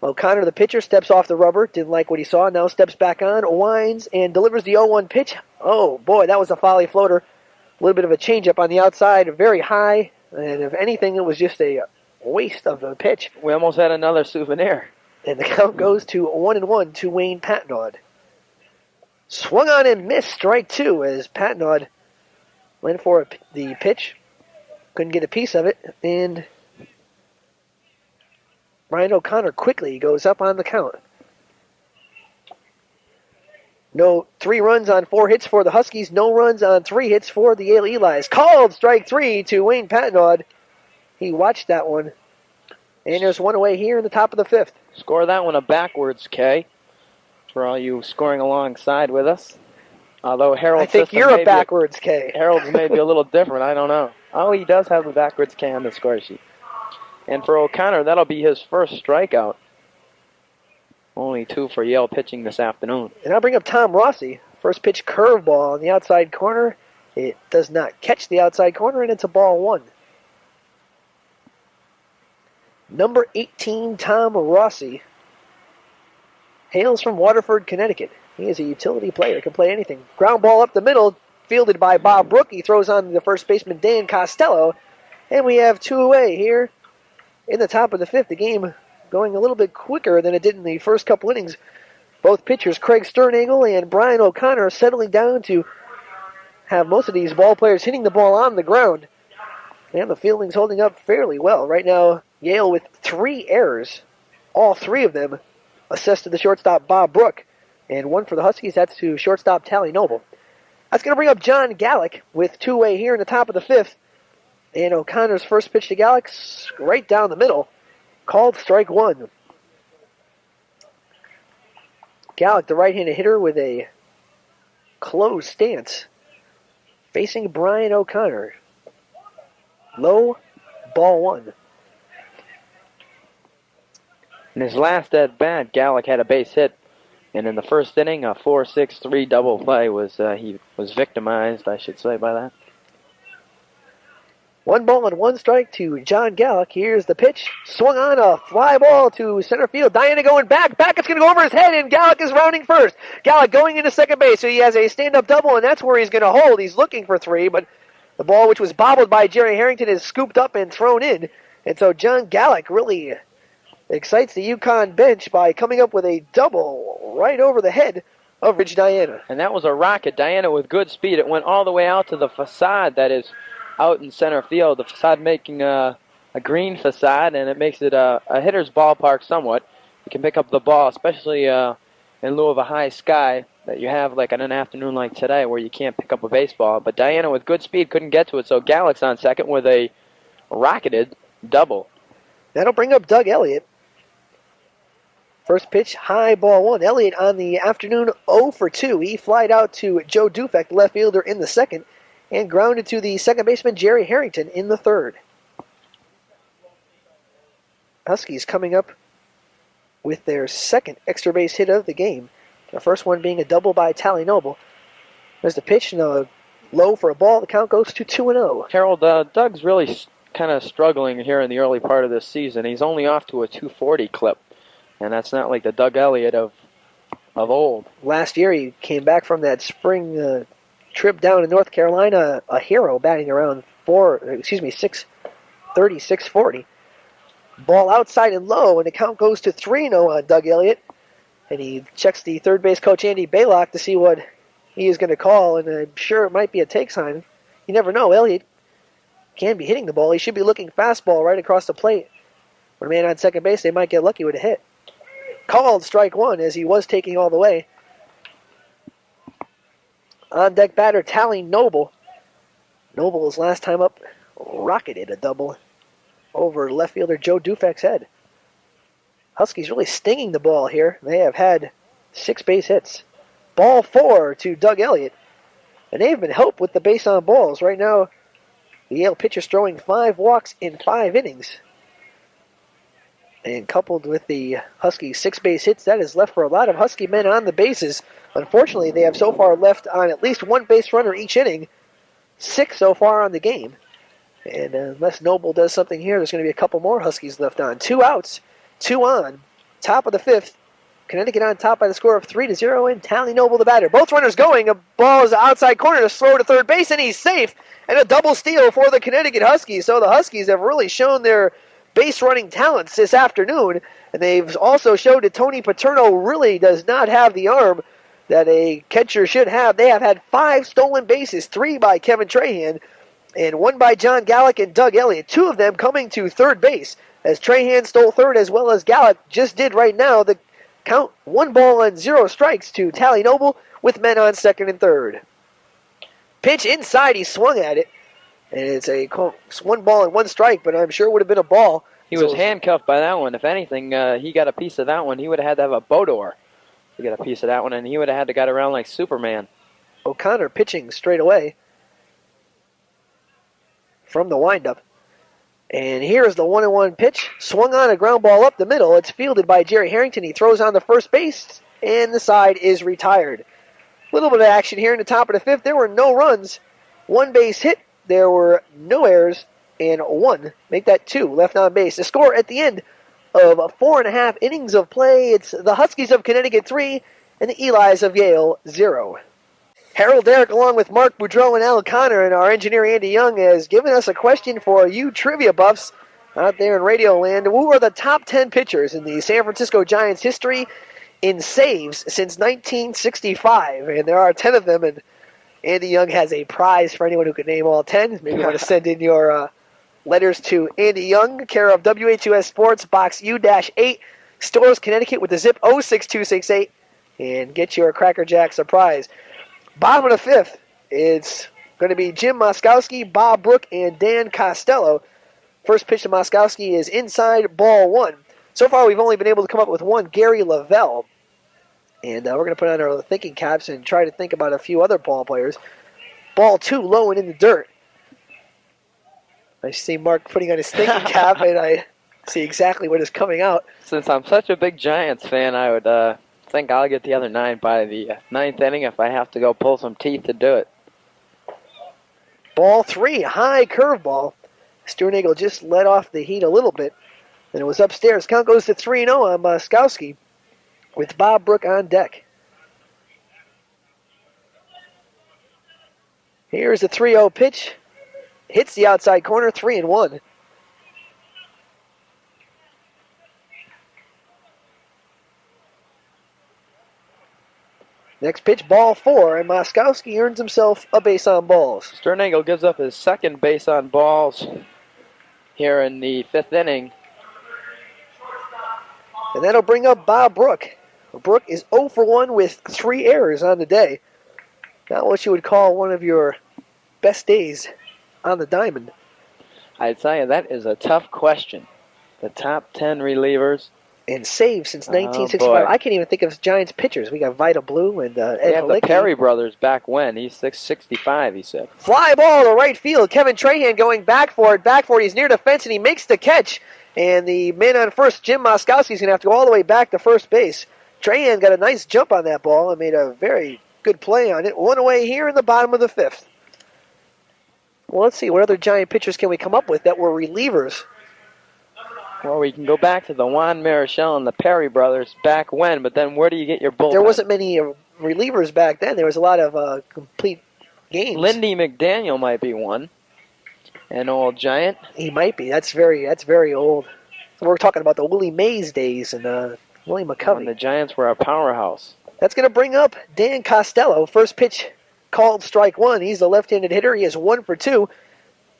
O'Connor, the pitcher, steps off the rubber. Didn't like what he saw. Now steps back on, winds, and delivers the 0-1 pitch. Oh, boy, that was a folly floater. A little bit of a changeup on the outside, very high. And if anything, it was just a waste of the pitch.
We almost had another souvenir.
And the count goes to 1-1 to Wayne Patnaud. Swung on and missed, strike two, as Patnaud went for the pitch. Couldn't get a piece of it, and Brian O'Connor quickly goes up on the count. No 3 runs on 4 hits for the Huskies. No runs on 3 hits for the Yale Elis. Called strike 3 to Wayne Patnaud. He watched that one. And there's one away here in the top of the 5th.
Score that one a backwards K for all you scoring alongside with us. Although Harold's
I think you're a backwards K.
Harold's may be a little different. I don't know. Oh, he does have a backwards K on the score sheet. And for O'Connor, that'll be his first strikeout. Only 2 for Yale pitching this afternoon.
And I'll bring up Tom Rossi. First pitch curveball on the outside corner. It does not catch the outside corner, and it's a ball 1. Number 18, Tom Rossi, hails from Waterford, Connecticut. He is a utility player, can play anything. Ground ball up the middle, fielded by Bob Brook. He throws on the first baseman, Dan Costello. And we have 2 away here in the top of the 5th. The game going a little bit quicker than it did in the first couple innings. Both pitchers, Craig Sternagel and Brian O'Connor, settling down to have most of these ball players hitting the ball on the ground. And the fielding's holding up fairly well. Right now, Yale with 3 errors. All 3 of them assessed to the shortstop, Bob Brook. And 1 for the Huskies, that's to shortstop Tally Noble. That's going to bring up John Gallick with 2 away here in the top of the 5th. And O'Connor's first pitch to Gallick, right down the middle, called strike 1. Gallick, the right-handed hitter, with a closed stance, facing Brian O'Connor. Low, ball 1.
In his last at-bat, Gallick had a base hit. And in the first inning, a 4-6-3 double play he was victimized, I should say, by that.
1 ball and 1 strike to John Gallick. Here's the pitch. Swung on, a fly ball to center field. Diana going back. Back, it's going to go over his head, and Gallick is rounding first. Gallick going into second base, so he has a stand-up double, and that's where he's going to hold. He's looking for 3, but the ball, which was bobbled by Jerry Harrington, is scooped up and thrown in. And so John Gallick really excites the UConn bench by coming up with a double right over the head of Rich Diana.
And that was a rocket. Diana with good speed. It went all the way out to the facade that is out in center field. The facade making a green facade, and it makes it a hitter's ballpark somewhat. You can pick up the ball, especially in lieu of a high sky that you have like on an afternoon like today where you can't pick up a baseball. But Diana with good speed couldn't get to it, so Gallick's on second with a rocketed double.
That'll bring up Doug Elliott. First pitch, high, ball 1. Elliott on the afternoon 0 for 2. He flied out to Joe Dufek, the left fielder, in the second, and grounded to the second baseman, Jerry Harrington, in the third. Huskies coming up with their second extra base hit of the game. The first one being a double by Tally Noble. There's the pitch, and a low for a ball. The count goes to 2-0.
Harold, Doug's really kind of struggling here in the early part of this season. He's only off to a 240 clip. And that's not like the Doug Elliott of old.
Last year he came back from that spring trip down in North Carolina, a hero, batting around 630, 640. Ball outside and low, and the count goes to 3-0 on Doug Elliott. And he checks the third base coach, Andy Baylock, to see what he is going to call, and I'm sure it might be a take sign. You never know. Elliott can be hitting the ball. He should be looking fastball right across the plate. When a man on second base, they might get lucky with a hit. Called strike 1 as he was taking all the way. On deck batter, Tally Noble. Noble's last time up rocketed a double over left fielder Joe Dufek's head. Huskies really stinging the ball here. They have had 6 base hits. Ball 4 to Doug Elliott. And they've been helped with the base on balls. Right now, the Yale pitcher's throwing 5 walks in 5 innings. And coupled with the Huskies' 6 base hits, that is left for a lot of Husky men on the bases. Unfortunately, they have so far left on at least 1 base runner each inning. 6 so far on the game. And unless Noble does something here, there's going to be a couple more Huskies left on. 2 outs, 2 on. Top of the 5th. Connecticut on top by the score of 3-0, and Tally Noble the batter. Both runners going. A ball is outside corner to throw to third base, and he's safe. And a double steal for the Connecticut Huskies. So the Huskies have really shown their base running talents this afternoon. And they've also showed that Tony Paterno really does not have the arm that a catcher should have. They have had 5 stolen bases, 3 by Kevin Trahan, and 1 by John Gallick and Doug Elliott. 2 of them coming to third base, as Trahan stole third as well as Gallick just did right now. The count 1 ball and 0 strikes to Tally Noble with men on second and third. Pitch inside, he swung at it, and it's a 1 ball and 1 strike, but I'm sure it would have been a ball.
He was handcuffed by that one. If anything, he got a piece of that one. He would have had to have a Boudreau to get a piece of that one, and he would have had to got around like Superman.
O'Connor pitching straight away from the windup. And here's the 1-1 pitch. Swung on, a ground ball up the middle. It's fielded by Jerry Harrington. He throws on the first base, and the side is retired. A little bit of action here in the top of the 5th. There were no runs. 1 base hit. There were no errors, and 1. Make that 2 left on base. The score at the end of 4.5 innings of play, it's the Huskies of Connecticut 3 and the Elis of Yale 0. Harold Darak, along with Mark Boudreau and Al Connor, and our engineer Andy Young, has given us a question for you trivia buffs out there in Radio Land. Who are the top 10 pitchers in the San Francisco Giants' history in saves since 1965? And there are 10 of them, and Andy Young has a prize for anyone who can name all 10. Maybe you want to send in your letters to Andy Young, care of WHUS Sports, Box U-8, Stores, Connecticut, with the zip 06268, and get your Cracker Jack surprise. Bottom of the 5th, it's going to be Jim Moskowski, Bob Brook, and Dan Costello. First pitch to Moskowski is inside, ball 1. So far, we've only been able to come up with 1, Gary Lavelle. And we're going to put on our thinking caps and try to think about a few other ball players. Ball 2, low and in the dirt. I see Mark putting on his thinking cap, and I see exactly what is coming out.
Since I'm such a big Giants fan, I would think I'll get the other 9 by the 9th inning if I have to go pull some teeth to do it.
Ball 3, high curveball. Sternagel just let off the heat a little bit, and it was upstairs. Count goes to 3-0 on Moskowski with Bob Brook on deck. Here's the 3-0 pitch. Hits the outside corner, 3-1. Next pitch, ball 4, and Moskowski earns himself a base on balls.
Sternagel gives up his second base on balls here in the 5th inning.
And that'll bring up Bob Brook. Brook is 0 for 1 with 3 errors on the day. Not what you would call one of your best days on the diamond.
I tell you, that is a tough question. The top 10 relievers.
And saves since 1965. I can't even think of Giants pitchers. We got Vida Blue and Ed
the Perry brothers back when. He's 665, he said.
Fly ball to right field. Kevin Trahan going back for it. He's near the fence, and he makes the catch. And the man on first, Jim Moskowski, is going to have to go all the way back to first base. Trahan got a nice jump on that ball and made a very good play on it. 1 away here in the bottom of the 5th. Well, let's see. What other Giant pitchers can we come up with that were relievers?
Well, we can go back to the Juan Marichal and the Perry brothers back when, but then where do you get your bullpen?
There wasn't many relievers back then. There was a lot of complete games.
Lindy McDaniel might be one. An old Giant.
He might be. That's very old. So we're talking about the Willie Mays days and Willie McCovey.
When the Giants were a powerhouse.
That's going to bring up Dan Costello. First pitch called strike 1. He's the left-handed hitter. He is 1 for 2.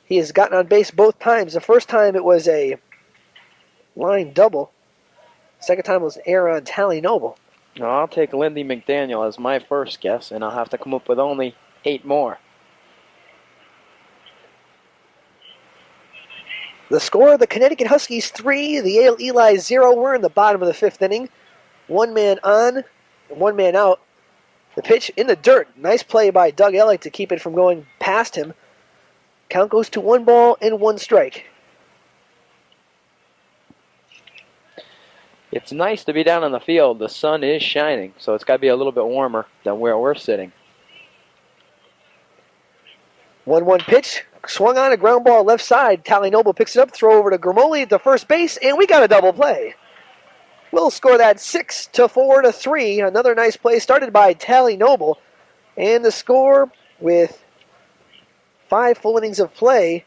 He has gotten on base both times. The first time it was a line double. Second time was error on Tally Noble.
No, I'll take Lindy McDaniel as my first guess, and I'll have to come up with only 8 more.
The score, the Connecticut Huskies 3, the Yale Elis 0. We're in the bottom of the 5th inning. 1 man on, 1 man out. The pitch in the dirt. Nice play by Doug Elliott to keep it from going past him. Count goes to 1 ball and 1 strike.
It's nice to be down on the field. The sun is shining, so it's got to be a little bit warmer than where we're sitting.
1-1 pitch, Swung on a ground ball left side. Tally Noble picks it up, throw over to Grimoli at the first base, and we got a double play. We'll score that 6-4-3. Another nice play started by Tally Noble. And the score with 5 full innings of play.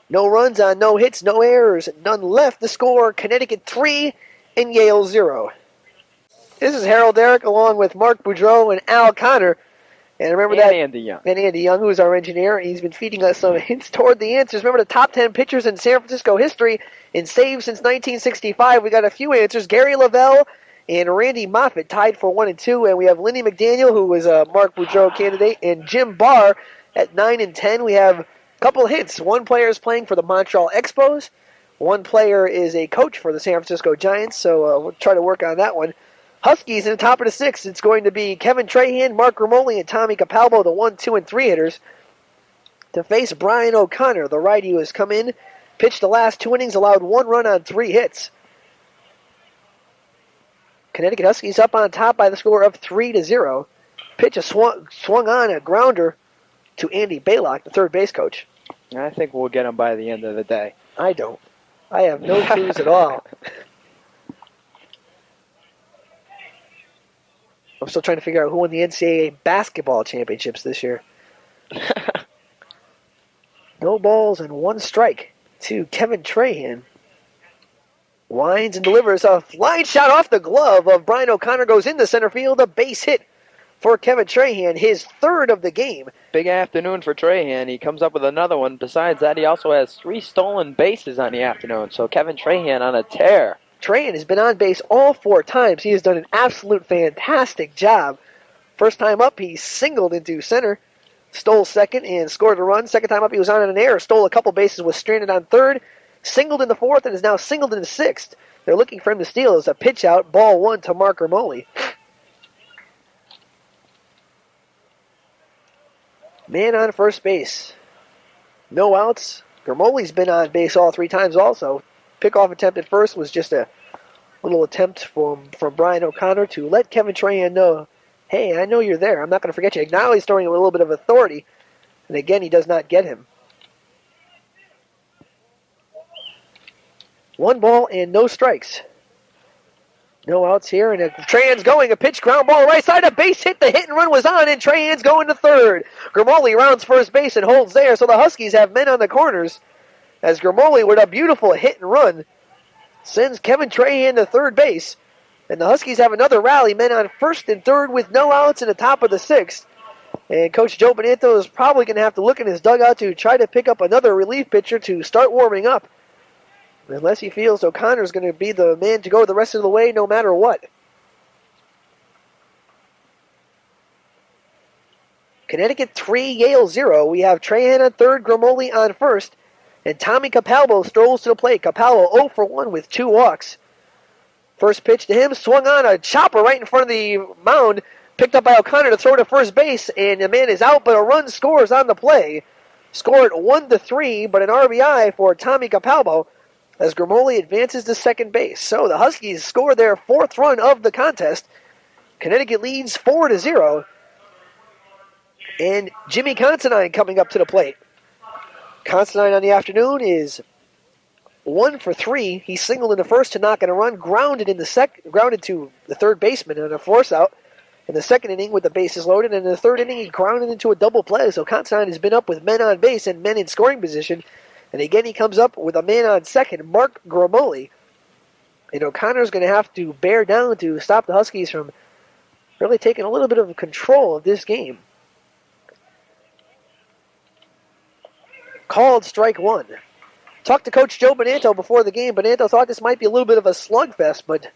No runs on no hits, no errors, none left. The score, Connecticut 3 and Yale 0. This is Harold Darak along with Mark Boudreau and Al Connor. And remember that
Andy Young.
And Andy Young, who is our engineer, he's been feeding us some hints toward the answers. Remember the top 10 pitchers in San Francisco history in saves since 1965. We got a few answers. Gary Lavelle and Randy Moffett tied for 1 and 2. And we have Lindy McDaniel, who was a Mark Boudreau candidate, and Jim Barr at 9 and 10. We have a couple hints. One player is playing for the Montreal Expos. One player is a coach for the San Francisco Giants. So we'll try to work on that one. Huskies in the top of the 6th. It's going to be Kevin Trahan, Mark Grimoli, and Tommy Capalbo, the 1, 2, and 3 hitters, to face Brian O'Connor, the righty who has come in, pitched the last 2 innings, allowed 1 run on 3 hits. Connecticut Huskies up on top by the score of 3-0. Pitch swung on a grounder to Andy Baylock, the third base coach.
I think we'll get him by the end of the day.
I don't. I have no clues at all. I'm still trying to figure out who won the NCAA basketball championships this year. No balls and 1 strike to Kevin Trahan. Winds and delivers a line shot off the glove of Brian O'Connor, goes into center field. A base hit for Kevin Trahan, his 3rd of the game.
Big afternoon for Trahan. He comes up with another one. Besides that, he also has 3 stolen bases on the afternoon. So Kevin Trahan on a tear.
Trahan has been on base all 4 times. He has done an absolute fantastic job. First time up, he singled into center, stole second, and scored a run. Second time up, he was on an error, stole a couple bases, was stranded on third, singled in the 4th, and is now singled in the 6th. They're looking for him to steal. It's a pitch out, ball 1 to Mark Grimoli. Man on first base. No outs. Grimoli's been on base all 3 times also. Pickoff attempt at first was just a little attempt from Brian O'Connor to let Kevin Trahan know, hey, I know you're there. I'm not going to forget you. Now he's throwing a little bit of authority. And again, he does not get him. 1 ball and no strikes. No outs here, and Trahan's going. A pitch, ground ball right side, a base hit. The hit and run was on, and Trahan's going to third. Grimoli rounds first base and holds there, so the Huskies have men on the corners. As Grimoli, with a beautiful hit and run, sends Kevin Trahan to third base. And the Huskies have another rally, men on first and third with no outs in the top of the 6th. And Coach Joe Benito is probably going to have to look in his dugout to try to pick up another relief pitcher to start warming up. Unless he feels O'Connor's going to be the man to go the rest of the way no matter what. Connecticut 3, Yale 0. We have Trahan on third, Grimoli on first. And Tommy Capalbo strolls to the plate. Capalbo 0 for 1 with 2 walks. First pitch to him, swung on a chopper right in front of the mound. Picked up by O'Connor to throw to first base, and the man is out, but a run scores on the play. Scored 1-3, but an RBI for Tommy Capalbo as Grimoli advances to second base. So the Huskies score their 4th run of the contest. Connecticut leads 4-0. And Jimmy Considine coming up to the plate. Considine on the afternoon is 1 for 3. He singled in the first to knock in a run, grounded to the third baseman on a force out in the second inning with the bases loaded. And in the third inning, he grounded into a double play. So Considine has been up with men on base and men in scoring position. And again, he comes up with a man on second, Mark Grimoli. And O'Connor's going to have to bear down to stop the Huskies from really taking a little bit of control of this game. Called strike 1. Talked to Coach Joe Benito before the game. Benito thought this might be a little bit of a slugfest, but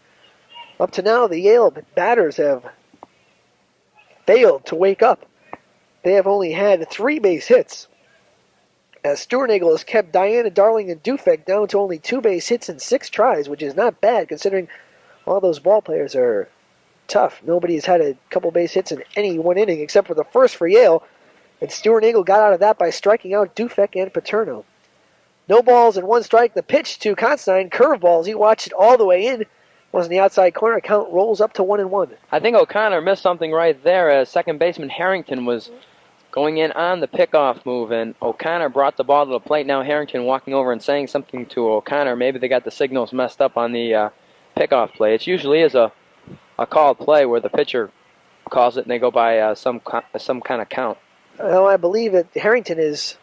up to now, the Yale batters have failed to wake up. They have only had 3 base hits, as Stewart-Nagel has kept Diana, Darling, and Dufek down to only 2 base hits in 6 tries, which is not bad considering all those ball players are tough. Nobody's had a couple base hits in any one inning except for the first for Yale. And Stewart-Nagel got out of that by striking out Dufek and Paterno. No balls and 1 strike. The pitch to Considine, curveballs. He watched it all the way in. Was in the outside corner. Count rolls up to 1-1.
I think O'Connor missed something right there as second baseman Harrington was going in on the pickoff move, and O'Connor brought the ball to the plate. Now Harrington walking over and saying something to O'Connor. Maybe they got the signals messed up on the pickoff play. It usually is a called play where the pitcher calls it and they go by some kind of count.
Well, I believe that Harrington is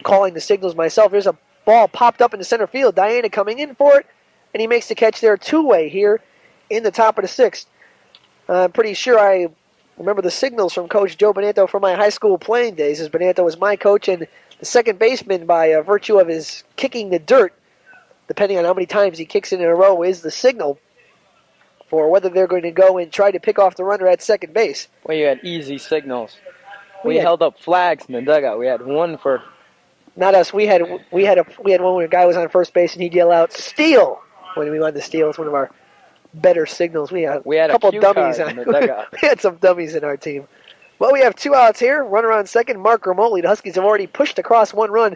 calling the signals myself. There's a ball popped up in the center field. Diana coming in for it, and he makes the catch there two-way here in the top of the sixth. I'm pretty sure I remember the signals from Coach Joe Bonanto from my high school playing days, as Bonanto was my coach and the second baseman by virtue of his kicking the dirt, depending on how many times he kicks it in a row, is the signal for whether they're going to go and try to pick off the runner at second base.
Well, you had easy signals. We held up flags in the dugout. We had one for...
Not us. We had one where a guy was on first base and he'd yell out "steal" when we wanted to steal. It's one of our better signals. We had a couple dummies
in the dugout.
We had some dummies in our team. Well, we have 2 outs here. Runner on second, Mark Romoli. The Huskies have already pushed across 1 run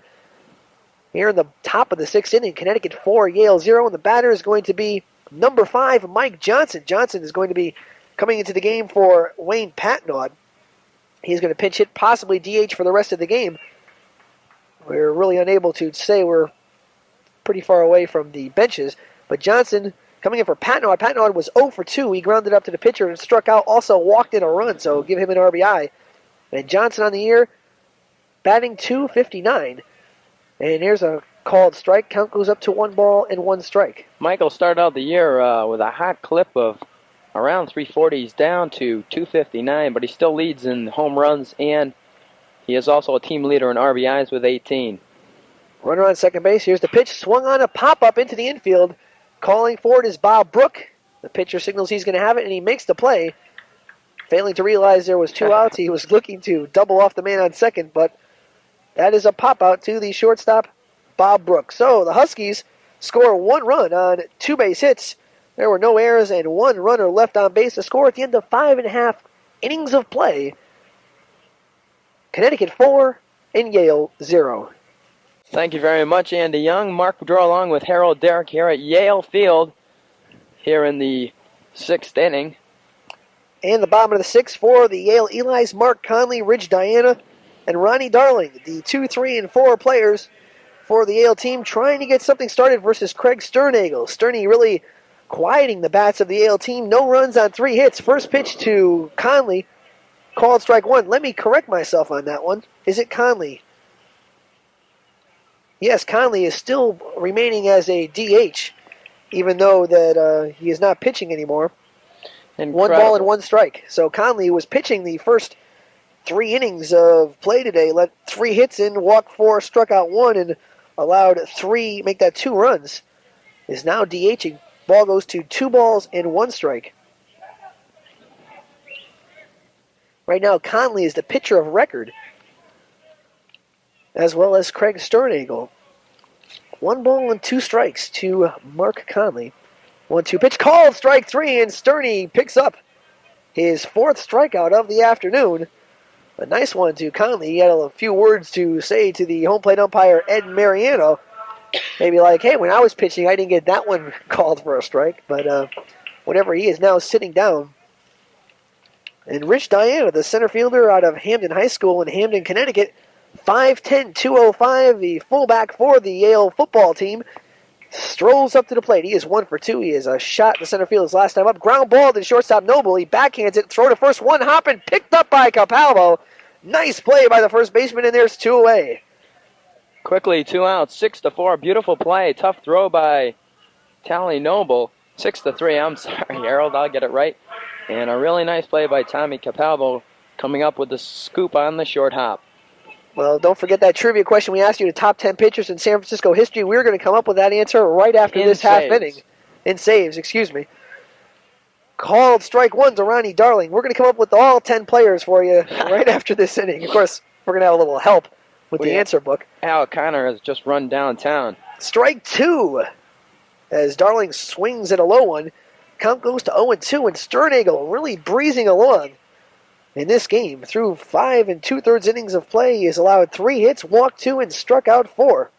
here in the top of the 6th inning. Connecticut 4, Yale 0, and the batter is going to be number 5, Mike Johnson. Johnson is going to be coming into the game for Wayne Patnaud. He's going to pinch hit, possibly DH for the rest of the game. We're really unable to say. We're pretty far away from the benches. But Johnson coming in for Patnaud. Patnaud was 0 for 2. He grounded up to the pitcher and struck out. Also walked in a run, so give him an RBI. And Johnson on the year, batting .259. And here's a called strike. Count goes up to 1 ball and 1 strike.
Michael started out the year with a hot clip of around 340. He's down to .259, but he still leads in home runs, and he is also a team leader in RBIs with 18.
Runner on second base. Here's the pitch. Swung on a pop-up into the infield. Calling for it is Bob Brook. The pitcher signals he's going to have it, and he makes the play. Failing to realize there was 2 outs, he was looking to double off the man on second, but that is a pop-out to the shortstop, Bob Brook. So the Huskies score 1 run on 2 base hits. There were no errors and 1 runner left on base. The score at the end of 5.5 innings of play. Connecticut 4 and Yale 0.
Thank you very much, Andy Young. Mark Boudreau along with Harold Darak here at Yale Field here in the 6th inning.
And the bottom of the 6th for the Yale Elis, Mark Conley, Ridge Diana, and Ronnie Darling, the 2, 3, and 4 players for the Yale team, trying to get something started versus Craig Sternagel. Sterney really quieting the bats of the Yale team. No runs on 3 hits. First pitch to Conley. Called strike 1. Let me correct myself on that one. Is it Conley? Yes, Conley is still remaining as a DH, even though that he is not pitching anymore.
Incredible.
1 ball and 1 strike. So Conley was pitching the first 3 innings of play today. Let 3 hits in, walked 4, struck out 1, and allowed 3, make that 2 runs. Is now DHing. Ball goes to 2 balls and 1 strike. Right now, Conley is the pitcher of record, as well as Craig Sternagel. 1 ball and 2 strikes to Mark Conley. 1-2 pitch, called strike 3, and Sterney picks up his 4th strikeout of the afternoon. A nice one to Conley. He had a few words to say to the home plate umpire, Ed Mariano. Maybe like, hey, when I was pitching, I didn't get that one called for a strike. But whatever, he is now sitting down. And Rich Diana, the center fielder out of Hamden High School in Hamden, Connecticut, 5'10", 205, the fullback for the Yale football team, strolls up to the plate. He is 1 for 2. He has a shot in the center field his last time up. Ground ball to shortstop Noble. He backhands it, throw to first, 1 hopping, picked up by Capalvo. Nice play by the first baseman, and there's 2 away.
Quickly, 2 outs, 6-4. Beautiful play. Tough throw by Tally Noble. 6-3. I'm sorry, Harold. I'll get it right. And a really nice play by Tommy Capalvo coming up with the scoop on the short hop.
Well, don't forget that trivia question we asked you, the top 10 pitchers in San Francisco history. We're going to come up with that answer right after this half inning. In saves, excuse me. Called strike 1 to Ronnie Darling. We're going to come up with all 10 players for you right after this inning. Of course, we're going to have a little help with the answer book.
Al Connor has just run downtown.
Strike 2 as Darling swings at a low one. Count goes to 0-2, and Sternagel really breezing along in this game. Through 5 2/3 innings of play, he has allowed 3 hits, walked 2, and struck out 4.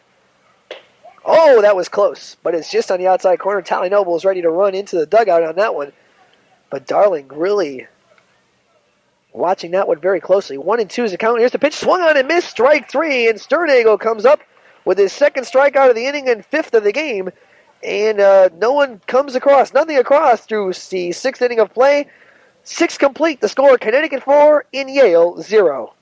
Oh, that was close, but it's just on the outside corner. Tally Noble is ready to run into the dugout on that one. But Darling really watching that one very closely. 1-2 is the count. Here's the pitch. Swung on and missed. Strike 3. And Sternagel comes up with his second strikeout of the inning and fifth of the game. And no one comes across. Nothing across through the sixth inning of play. 6 complete. The score, Connecticut 4 in Yale 0.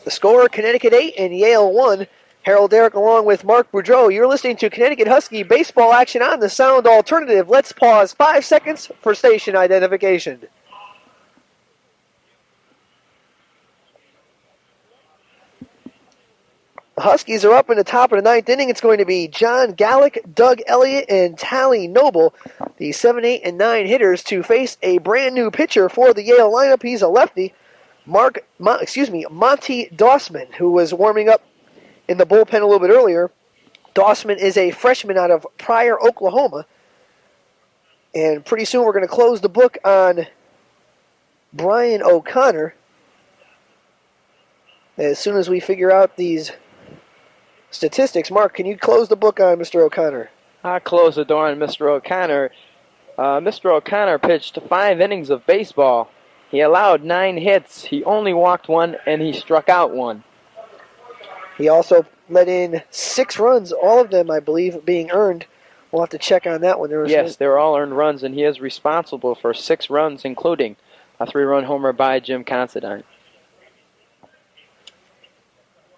The score, Connecticut 8 and Yale 1. Harold Darak along with Mark Boudreau. You're listening to Connecticut Husky baseball action on the Sound Alternative. Let's pause 5 seconds for station identification. The Huskies are up in the top of the ninth inning. It's going to be John Gallick, Doug Elliott, and Tally Noble, the 7, 8, and 9 hitters, to face a brand new pitcher for the Yale lineup. He's a lefty, Monty Dossman, who was warming up in the bullpen a little bit earlier. Dossman is a freshman out of Pryor, Oklahoma. And pretty soon we're going to close the book on Brian O'Connor as soon as we figure out these statistics. Mark, can you close the book on Mr. O'Connor?
I'll close the door on Mr. O'Connor. Mr. O'Connor pitched 5 innings of baseball. He allowed 9 hits. He only walked 1, and he struck out 1.
He also let in 6 runs, all of them, I believe, being earned. We'll have to check on that one.
Yes, they were all earned runs, and he is responsible for 6 runs, including a 3-run homer by Jim Considine.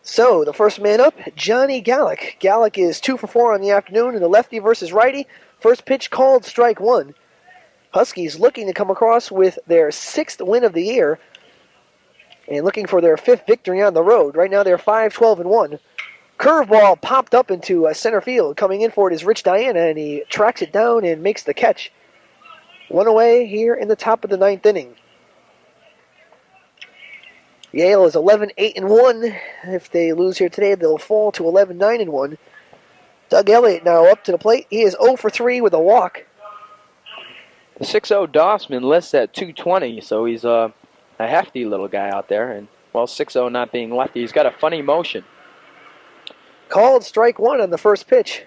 So, the first man up, Johnny Gallick. Gallick is 2 for 4 on the afternoon in the lefty versus righty. First pitch called, strike 1. Huskies looking to come across with their 6th win of the year and looking for their 5th victory on the road. Right now they're 5-12-1. Curveball popped up into center field. Coming in for it is Rich Diana, and he tracks it down and makes the catch. 1 away here in the top of the 9th inning. Yale is 11-8-1. If they lose here today, they'll fall to 11-9-1. Doug Elliott now up to the plate. He is 0 for 3 with a walk.
The 6-0 Dossman lists at 220, so he's a hefty little guy out there. And, well, 6-0 not being lefty, he's got a funny motion.
Called strike 1 on the first pitch.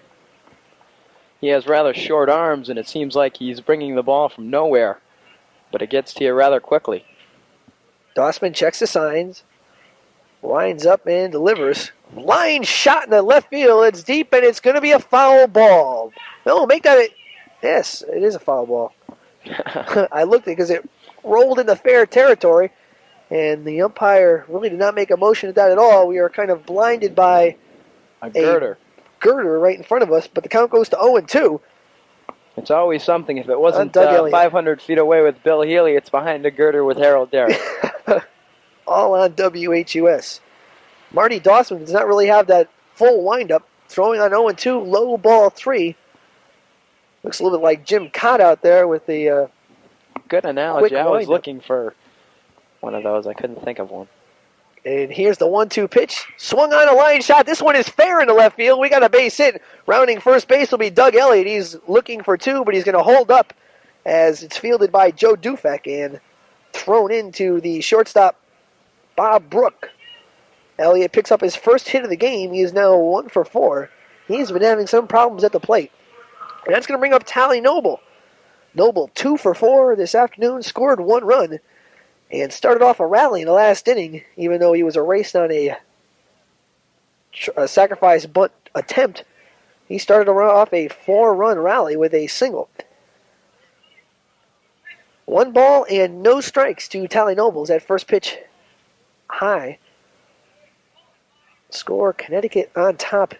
He has rather short arms, and it seems like he's bringing the ball from nowhere. But it gets to you rather quickly.
Dossman checks the signs, lines up and delivers. Line shot in the left field. It's deep, and it's going to be a foul ball. No, make that yes, it is a foul ball. I looked at it because it rolled into fair territory, and the umpire really did not make a motion at that at all. We are kind of blinded by
a girder
right in front of us, but the count goes to 0-2.
It's always something. If it wasn't 500 feet away with Bill Healy, it's behind the girder with Harold Darak.
All on WHUS. Marty Dossman does not really have that full windup. Throwing on 0-2, low ball 3. Looks a little bit like Jim Cott out there with the
good analogy. I was looking for one of those. I couldn't think of one.
And here's the 1-2 pitch. Swung on a line shot. This one is fair in the left field. We got a base hit. Rounding first base will be Doug Elliott. He's looking for 2, but he's going to hold up as it's fielded by Joe Dufek and thrown into the shortstop, Bob Brook. Elliott picks up his first hit of the game. He is now 1 for 4. He's been having some problems at the plate. And that's going to bring up Tally Noble. Noble 2 for 4 this afternoon, scored 1 run, and started off a rally in the last inning, even though he was erased on a sacrifice bunt attempt. He started off a 4-run rally with a single. 1 ball and no strikes to Tally Nobles at first pitch high. Score, Connecticut on top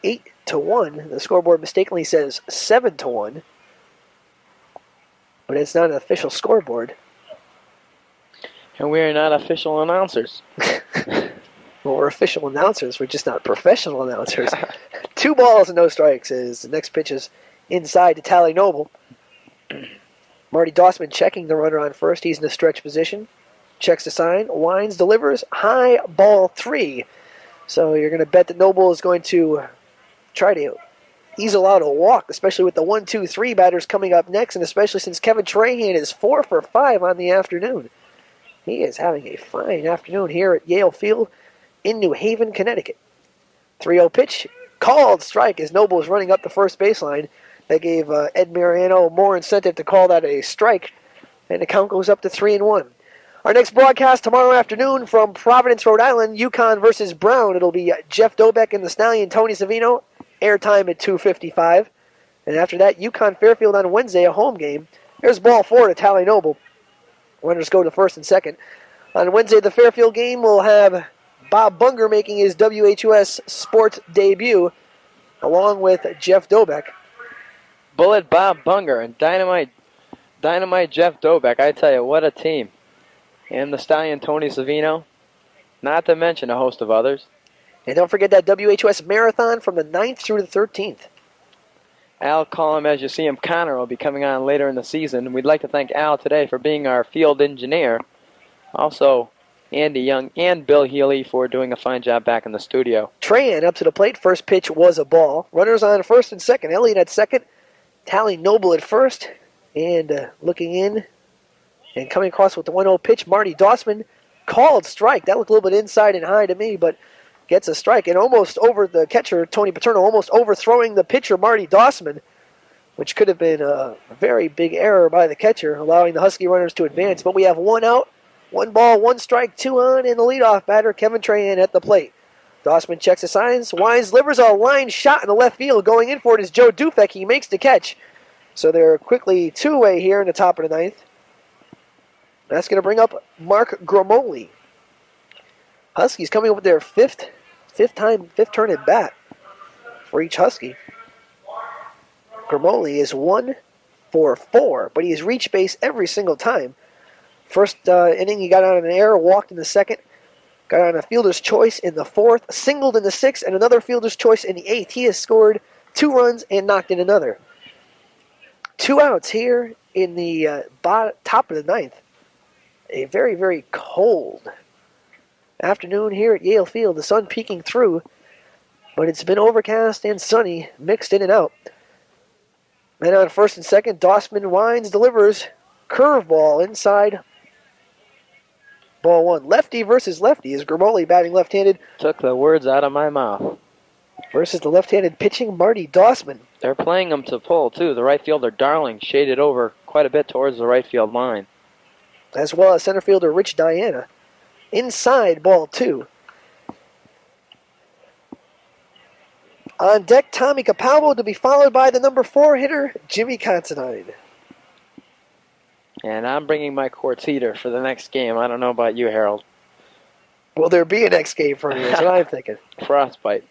8-1. The scoreboard mistakenly says 7-1. But it's not an official scoreboard.
And we are not official announcers.
Well, we're official announcers. We're just not professional announcers. 2 balls and no strikes as the next pitch is inside to Tally Noble. Marty Dossman checking the runner on first. He's in the stretch position. Checks the sign. Winds, delivers. High ball 3. So you're going to bet that Noble is going to try to easel out a walk, especially with the 1-2-3 batters coming up next, and especially since Kevin Trahan is 4 for 5 on the afternoon. He is having a fine afternoon here at Yale Field. in New Haven, Connecticut. 3-0 pitch, called strike as Noble is running up the first baseline. That gave Ed Mariano more incentive to call that a strike, and the count goes up to 3-1. Our next broadcast tomorrow afternoon from Providence, Rhode Island, UConn versus Brown. It'll be Jeff Dobeck and the Stallion, Tony Savino. Airtime at 2:55. And after that, UConn Fairfield on Wednesday, a home game. There's ball 4 to Tally Noble. Runners go to first and second. On Wednesday, the Fairfield game will have Bob Bunger making his WHUS sports debut, along with Jeff Dobeck.
Bullet Bob Bunger and Dynamite Jeff Dobeck. I tell you, what a team. And the Stallion Tony Savino, not to mention a host of others.
And don't forget that WHUS marathon from the 9th through the 13th.
Al Collum, as you see him, Connor will be coming on later in the season. We'd like to thank Al today for being our field engineer. Also, Andy Young and Bill Healy for doing a fine job back in the studio.
Trahan up to the plate. First pitch was a ball. Runners on first and second. Elliott at second. Tally Noble at first. And looking in and coming across with the 1-0 pitch, Marty Dossman called strike. That looked a little bit inside and high to me, but gets a strike. And almost over the catcher, Tony Paterno, almost overthrowing the pitcher, Marty Dossman, which could have been a very big error by the catcher, allowing the Husky runners to advance. But we have 1 out, 1 ball, 1 strike, 2 on, and the leadoff batter, Kevin Trahan, at the plate. Dossman checks the signs, winds, delivers a line shot in the left field. Going in for it is Joe Dufek. He makes the catch. So they're quickly 2-away here in the top of the 9th. That's going to bring up Mark Gromoli. Huskies coming up with their fifth turn at bat for each Husky. Gromoli is 1 for 4, but he has reached base every single time. First inning, he got on an error, walked in the second, got on a fielder's choice in the 4th, singled in the 6th, and another fielder's choice in the 8th. He has scored 2 runs and knocked in another. 2 outs here in the top of the 9th. A very, very cold afternoon here at Yale Field. The sun peeking through, but it's been overcast and sunny, mixed in and out. Man on first and second, Dossman winds, delivers, curveball inside. Ball 1. Lefty versus lefty is Gromoli batting left-handed.
Took the words out of my mouth.
Versus the left-handed pitching Marty Dossman.
They're playing him to pull, too. The right fielder, Darling, shaded over quite a bit towards the right field line.
As well as center fielder Rich Diana. Inside, ball 2. On deck, Tommy Capalvo to be followed by the number 4 hitter, Jimmy Considine.
And I'm bringing my quartz heater for the next game. I don't know about you, Harold.
Will there be a next game for you? That's what I'm thinking.
Frostbite.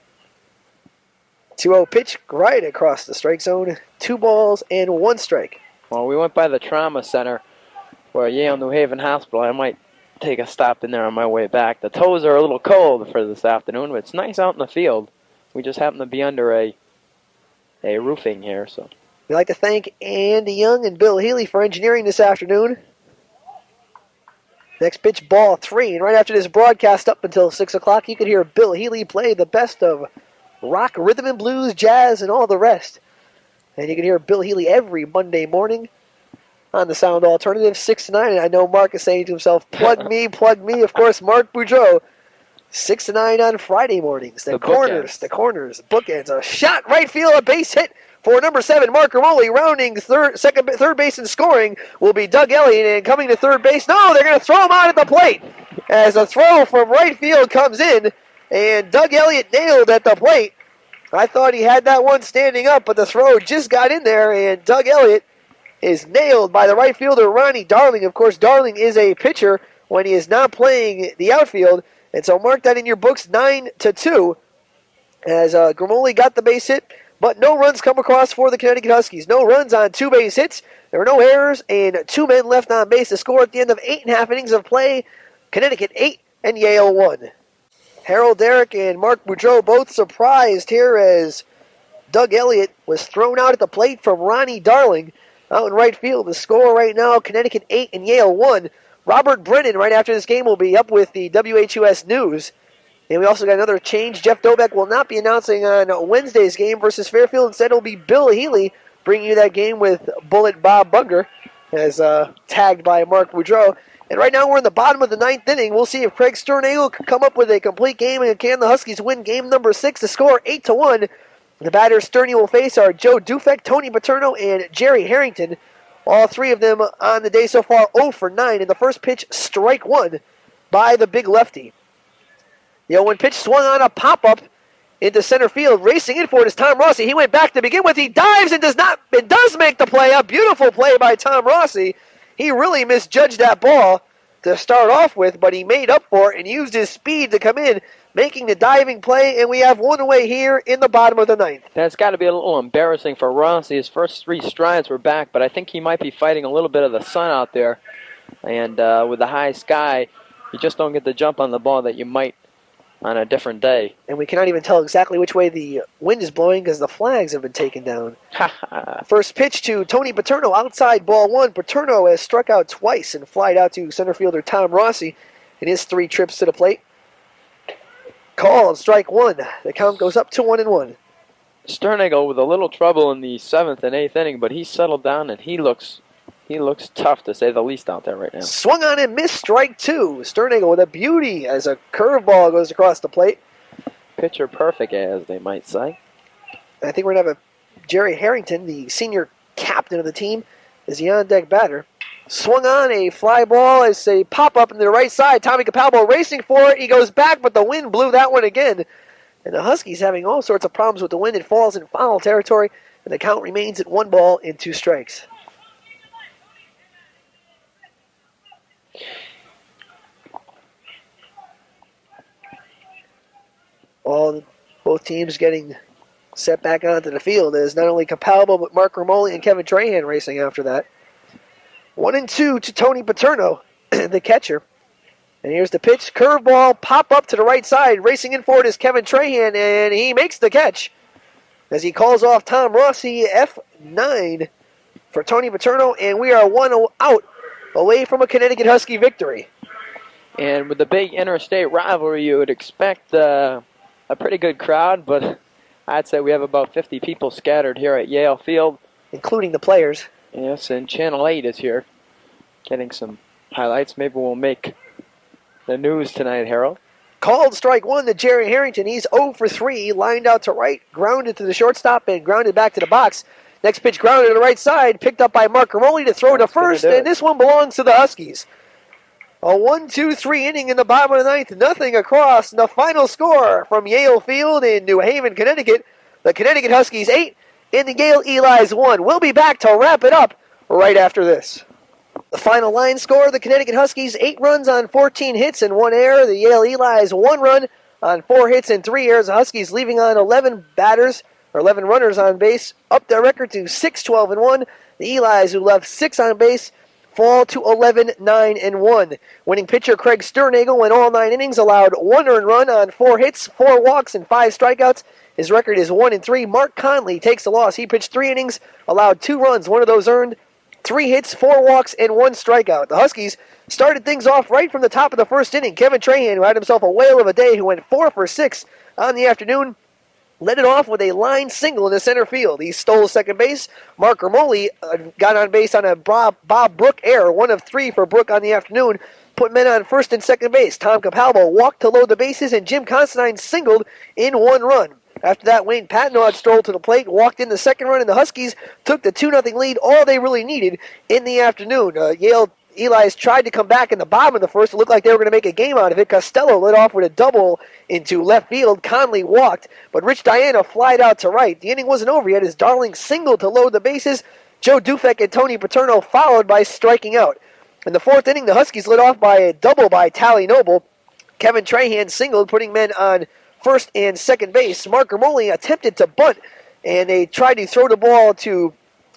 2-0 pitch right across the strike zone. 2 balls and 1 strike.
Well, we went by the trauma center for Yale New Haven Hospital. I might take a stop in there on my way back. The toes are a little cold for this afternoon, but it's nice out in the field. We just happen to be under a roofing here, so.
We'd like to thank Andy Young and Bill Healy for engineering this afternoon. Next pitch, ball 3. And right after this broadcast up until 6 o'clock, you can hear Bill Healy play the best of rock, rhythm and blues, jazz, and all the rest. And you can hear Bill Healy every Monday morning on the Sound Alternative, 6 to 9. And I know Mark is saying to himself, plug me, plug me. Of course, Mark Boudreau, 6 to 9 on Friday mornings. The corners, bookends. A shot, right field, a base hit for number 7, Mark Gromoli. Rounding third base and scoring will be Doug Elliott. And coming to third base, no, they're going to throw him out at the plate. As a throw from right field comes in, and Doug Elliott nailed at the plate. I thought he had that one standing up, but the throw just got in there, and Doug Elliott is nailed by the right fielder, Ronnie Darling. Of course, Darling is a pitcher when he is not playing the outfield, and so mark that in your books, 9-2, as Gromoli got the base hit, but no runs come across for the Connecticut Huskies. No runs on 2 base hits. There were no errors, and 2 men left on base to score at the end of 8.5 innings of play. Connecticut 8 and Yale 1. Harold Darak and Mark Boudreau both surprised here as Doug Elliott was thrown out at the plate from Ronnie Darling out in right field. The score right now, Connecticut 8 and Yale 1. Robert Brennan, right after this game, will be up with the WHUS News. And we also got another change. Jeff Dobeck will not be announcing on Wednesday's game versus Fairfield. Instead, it'll be Bill Healy bringing you that game with Bullet Bob Bunger, as tagged by Mark Boudreau. And right now we're in the bottom of the ninth inning. We'll see if Craig Sternagel can come up with a complete game, and can the Huskies win game number 6 to score 8-1. The batters Sternagel will face are Joe Dufek, Tony Paterno, and Jerry Harrington. All three of them on the day so far 0 for 9. In the first pitch, strike one by the big lefty. The 0-1 pitch swung on a pop-up into center field. Racing in for it is Tom Rossi. He went back to begin with. He dives and does make the play. A beautiful play by Tom Rossi. He really misjudged that ball to start off with, but he made up for it and used his speed to come in, making the diving play, and we have one away here in the bottom of the ninth.
That's got to be a little embarrassing for Rossi. His first 3 strides were back, but I think he might be fighting a little bit of the sun out there. And with the high sky, you just don't get the jump on the ball that you might on a different day.
And we cannot even tell exactly which way the wind is blowing because the flags have been taken down. First pitch to Tony Paterno, outside ball 1. Paterno has struck out twice and flied out to center fielder Tom Rossi in his 3 trips to the plate. Called strike 1. The count goes up to 1-1.
Sternagel with a little trouble in the 7th and 8th inning, but he's settled down and he looks tough to say the least out there right now.
Swung on and missed, strike 2. Sternagel with a beauty as a curveball goes across the plate.
Pitcher perfect, as they might say.
I think we're going to have Jerry Harrington, the senior captain of the team, is the on-deck batter. Swung on a fly ball as a pop-up into the right side. Tommy Capalbo racing for it. He goes back, but the wind blew that one again. And the Huskies having all sorts of problems with the wind. It falls in foul territory, and the count remains at 1 ball and 2 strikes. Both teams getting set back onto the field as not only Capalbo but Mark Romoli and Kevin Trahan racing after that. 1-2 to Tony Paterno, the catcher. And here's the pitch. Curveball, pop up to the right side. Racing in for it is Kevin Trahan, and he makes the catch as he calls off Tom Rossi. F9 for Tony Paterno, and we are 1 out away from a Connecticut Husky victory.
And with the big interstate rivalry, you would expect a pretty good crowd, but I'd say we have about 50 people scattered here at Yale Field.
Including the players.
Yes, and Channel 8 is here getting some highlights. Maybe we'll make the news tonight, Harold.
Called strike 1 to Jerry Harrington. He's 0 for 3, lined out to right, grounded to the shortstop, and grounded back to the box. Next pitch grounded to the right side, picked up by Mark Romoli to throw to first, and this one belongs to the Huskies. A 1-2-3 inning in the bottom of the ninth, nothing across. And the final score from Yale Field in New Haven, Connecticut. The Connecticut Huskies 8 and the Yale Elis 1. We'll be back to wrap it up right after this. The final line score, the Connecticut Huskies 8 runs on 14 hits and 1 error. The Yale Elis 1 run on 4 hits and 3 errors. The Huskies leaving on 11 runners on base, up their record to 6-12-1. The Elis, who left 6 on base, fall to 11-9-1. Winning pitcher Craig Sternagel went all 9 innings, allowed 1 earned run on 4 hits, 4 walks, and 5 strikeouts. His record is 1-3. Mark Conley takes the loss. He pitched 3 innings, allowed 2 runs, 1 of those earned, 3 hits, 4 walks, and 1 strikeout. The Huskies started things off right from the top of the first inning. Kevin Trahan, who had himself a whale of a day, who went 4 for 6 on the afternoon, led it off with a line single in the center field. He stole second base. Mark Romoli got on base on a Bob Brook error, 1 of 3 for Brook on the afternoon, put men on first and second base. Tom Capalbo walked to load the bases, and Jim Constantine singled in 1 run. After that, Wayne Patnod strolled to the plate, walked in the second run, and the Huskies took the 2-0 lead, all they really needed in the afternoon. Yale Elis tried to come back in the bottom of the first. It looked like they were going to make a game out of it. Costello led off with a double into left field. Conley walked, but Rich Diana flied out to right. The inning wasn't over yet as Darling singled to load the bases. Joe Dufek and Tony Paterno followed by striking out. In the 4th inning, the Huskies led off by a double by Tally Noble. Kevin Trahan singled, putting men on first and second base. Mark Romoli attempted to bunt, and they tried to throw the ball to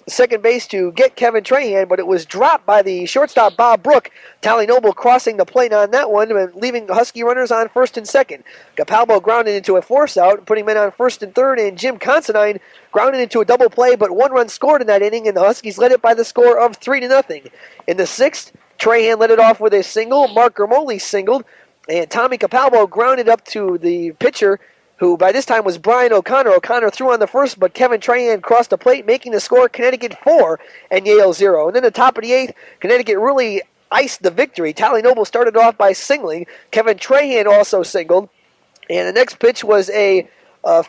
second base to get Kevin Trahan, but it was dropped by the shortstop Bob Brook. Tally Noble crossing the plate on that one, leaving the Husky runners on first and second. Capalbo grounded into a force out, putting men on first and third, and Jim Constantine grounded into a double play, but 1 run scored in that inning, and the Huskies led it by the score of 3-0. In the 6th, Trahan led it off with a single. Mark Romoli singled, and Tommy Capalbo grounded up to the pitcher, who by this time was Brian O'Connor. O'Connor threw on the first, but Kevin Trahan crossed the plate, making the score Connecticut 4 and Yale 0. And then the top of the 8th, Connecticut really iced the victory. Tally Noble started off by singling. Kevin Trahan also singled. And the next pitch was a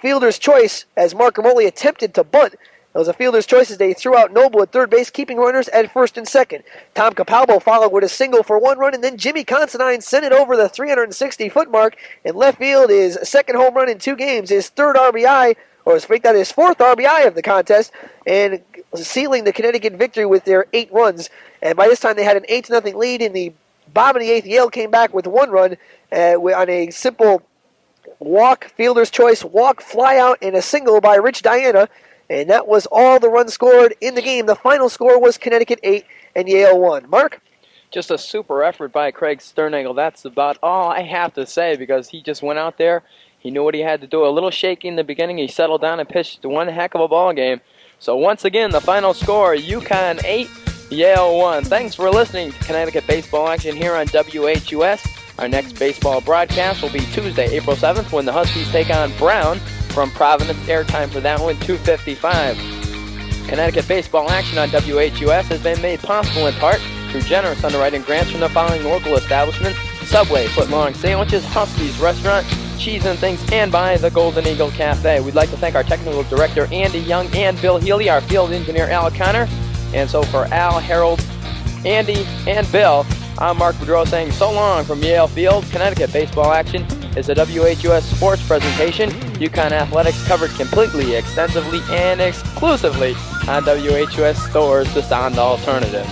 fielder's choice as Mark Romoli attempted to bunt. It was a fielder's choice as they threw out Noble at third base, keeping runners at first and second. Tom Capalbo followed with a single for 1 run, and then Jimmy Considine sent it over the 360-foot mark in left field. His second home run in 2 games, his third RBI, or his fourth RBI of the contest, and sealing the Connecticut victory with their 8 runs. And by this time, they had an 8-0 lead. In the bottom of the 8th, Yale came back with 1 run on a simple walk, fielder's choice, walk, fly out, and a single by Rich Diana. And that was all the runs scored in the game. The final score was Connecticut 8 and Yale 1. Mark?
Just a super effort by Craig Sternagel. That's about all I have to say because he just went out there. He knew what he had to do. A little shaky in the beginning. He settled down and pitched one heck of a ball game. So once again, the final score, UConn 8, Yale 1. Thanks for listening to Connecticut Baseball Action here on WHUS. Our next baseball broadcast will be Tuesday, April 7th, when the Huskies take on Brown from Providence. Airtime for that one, 2:55. Connecticut Baseball Action on WHUS has been made possible in part through generous underwriting grants from the following local establishments: Subway, footlong sandwiches, Huskies Restaurant, Cheese and Things, and by the Golden Eagle Cafe. We'd like to thank our technical director, Andy Young, and Bill Healy, our field engineer, Al Connor. And so for Al, Harold, Andy, and Bill, I'm Mark Boudreau saying so long from Yale Field. Connecticut Baseball Action is a WHUS sports presentation. UConn athletics covered completely, extensively, and exclusively on WHUS Stores, the sound alternative.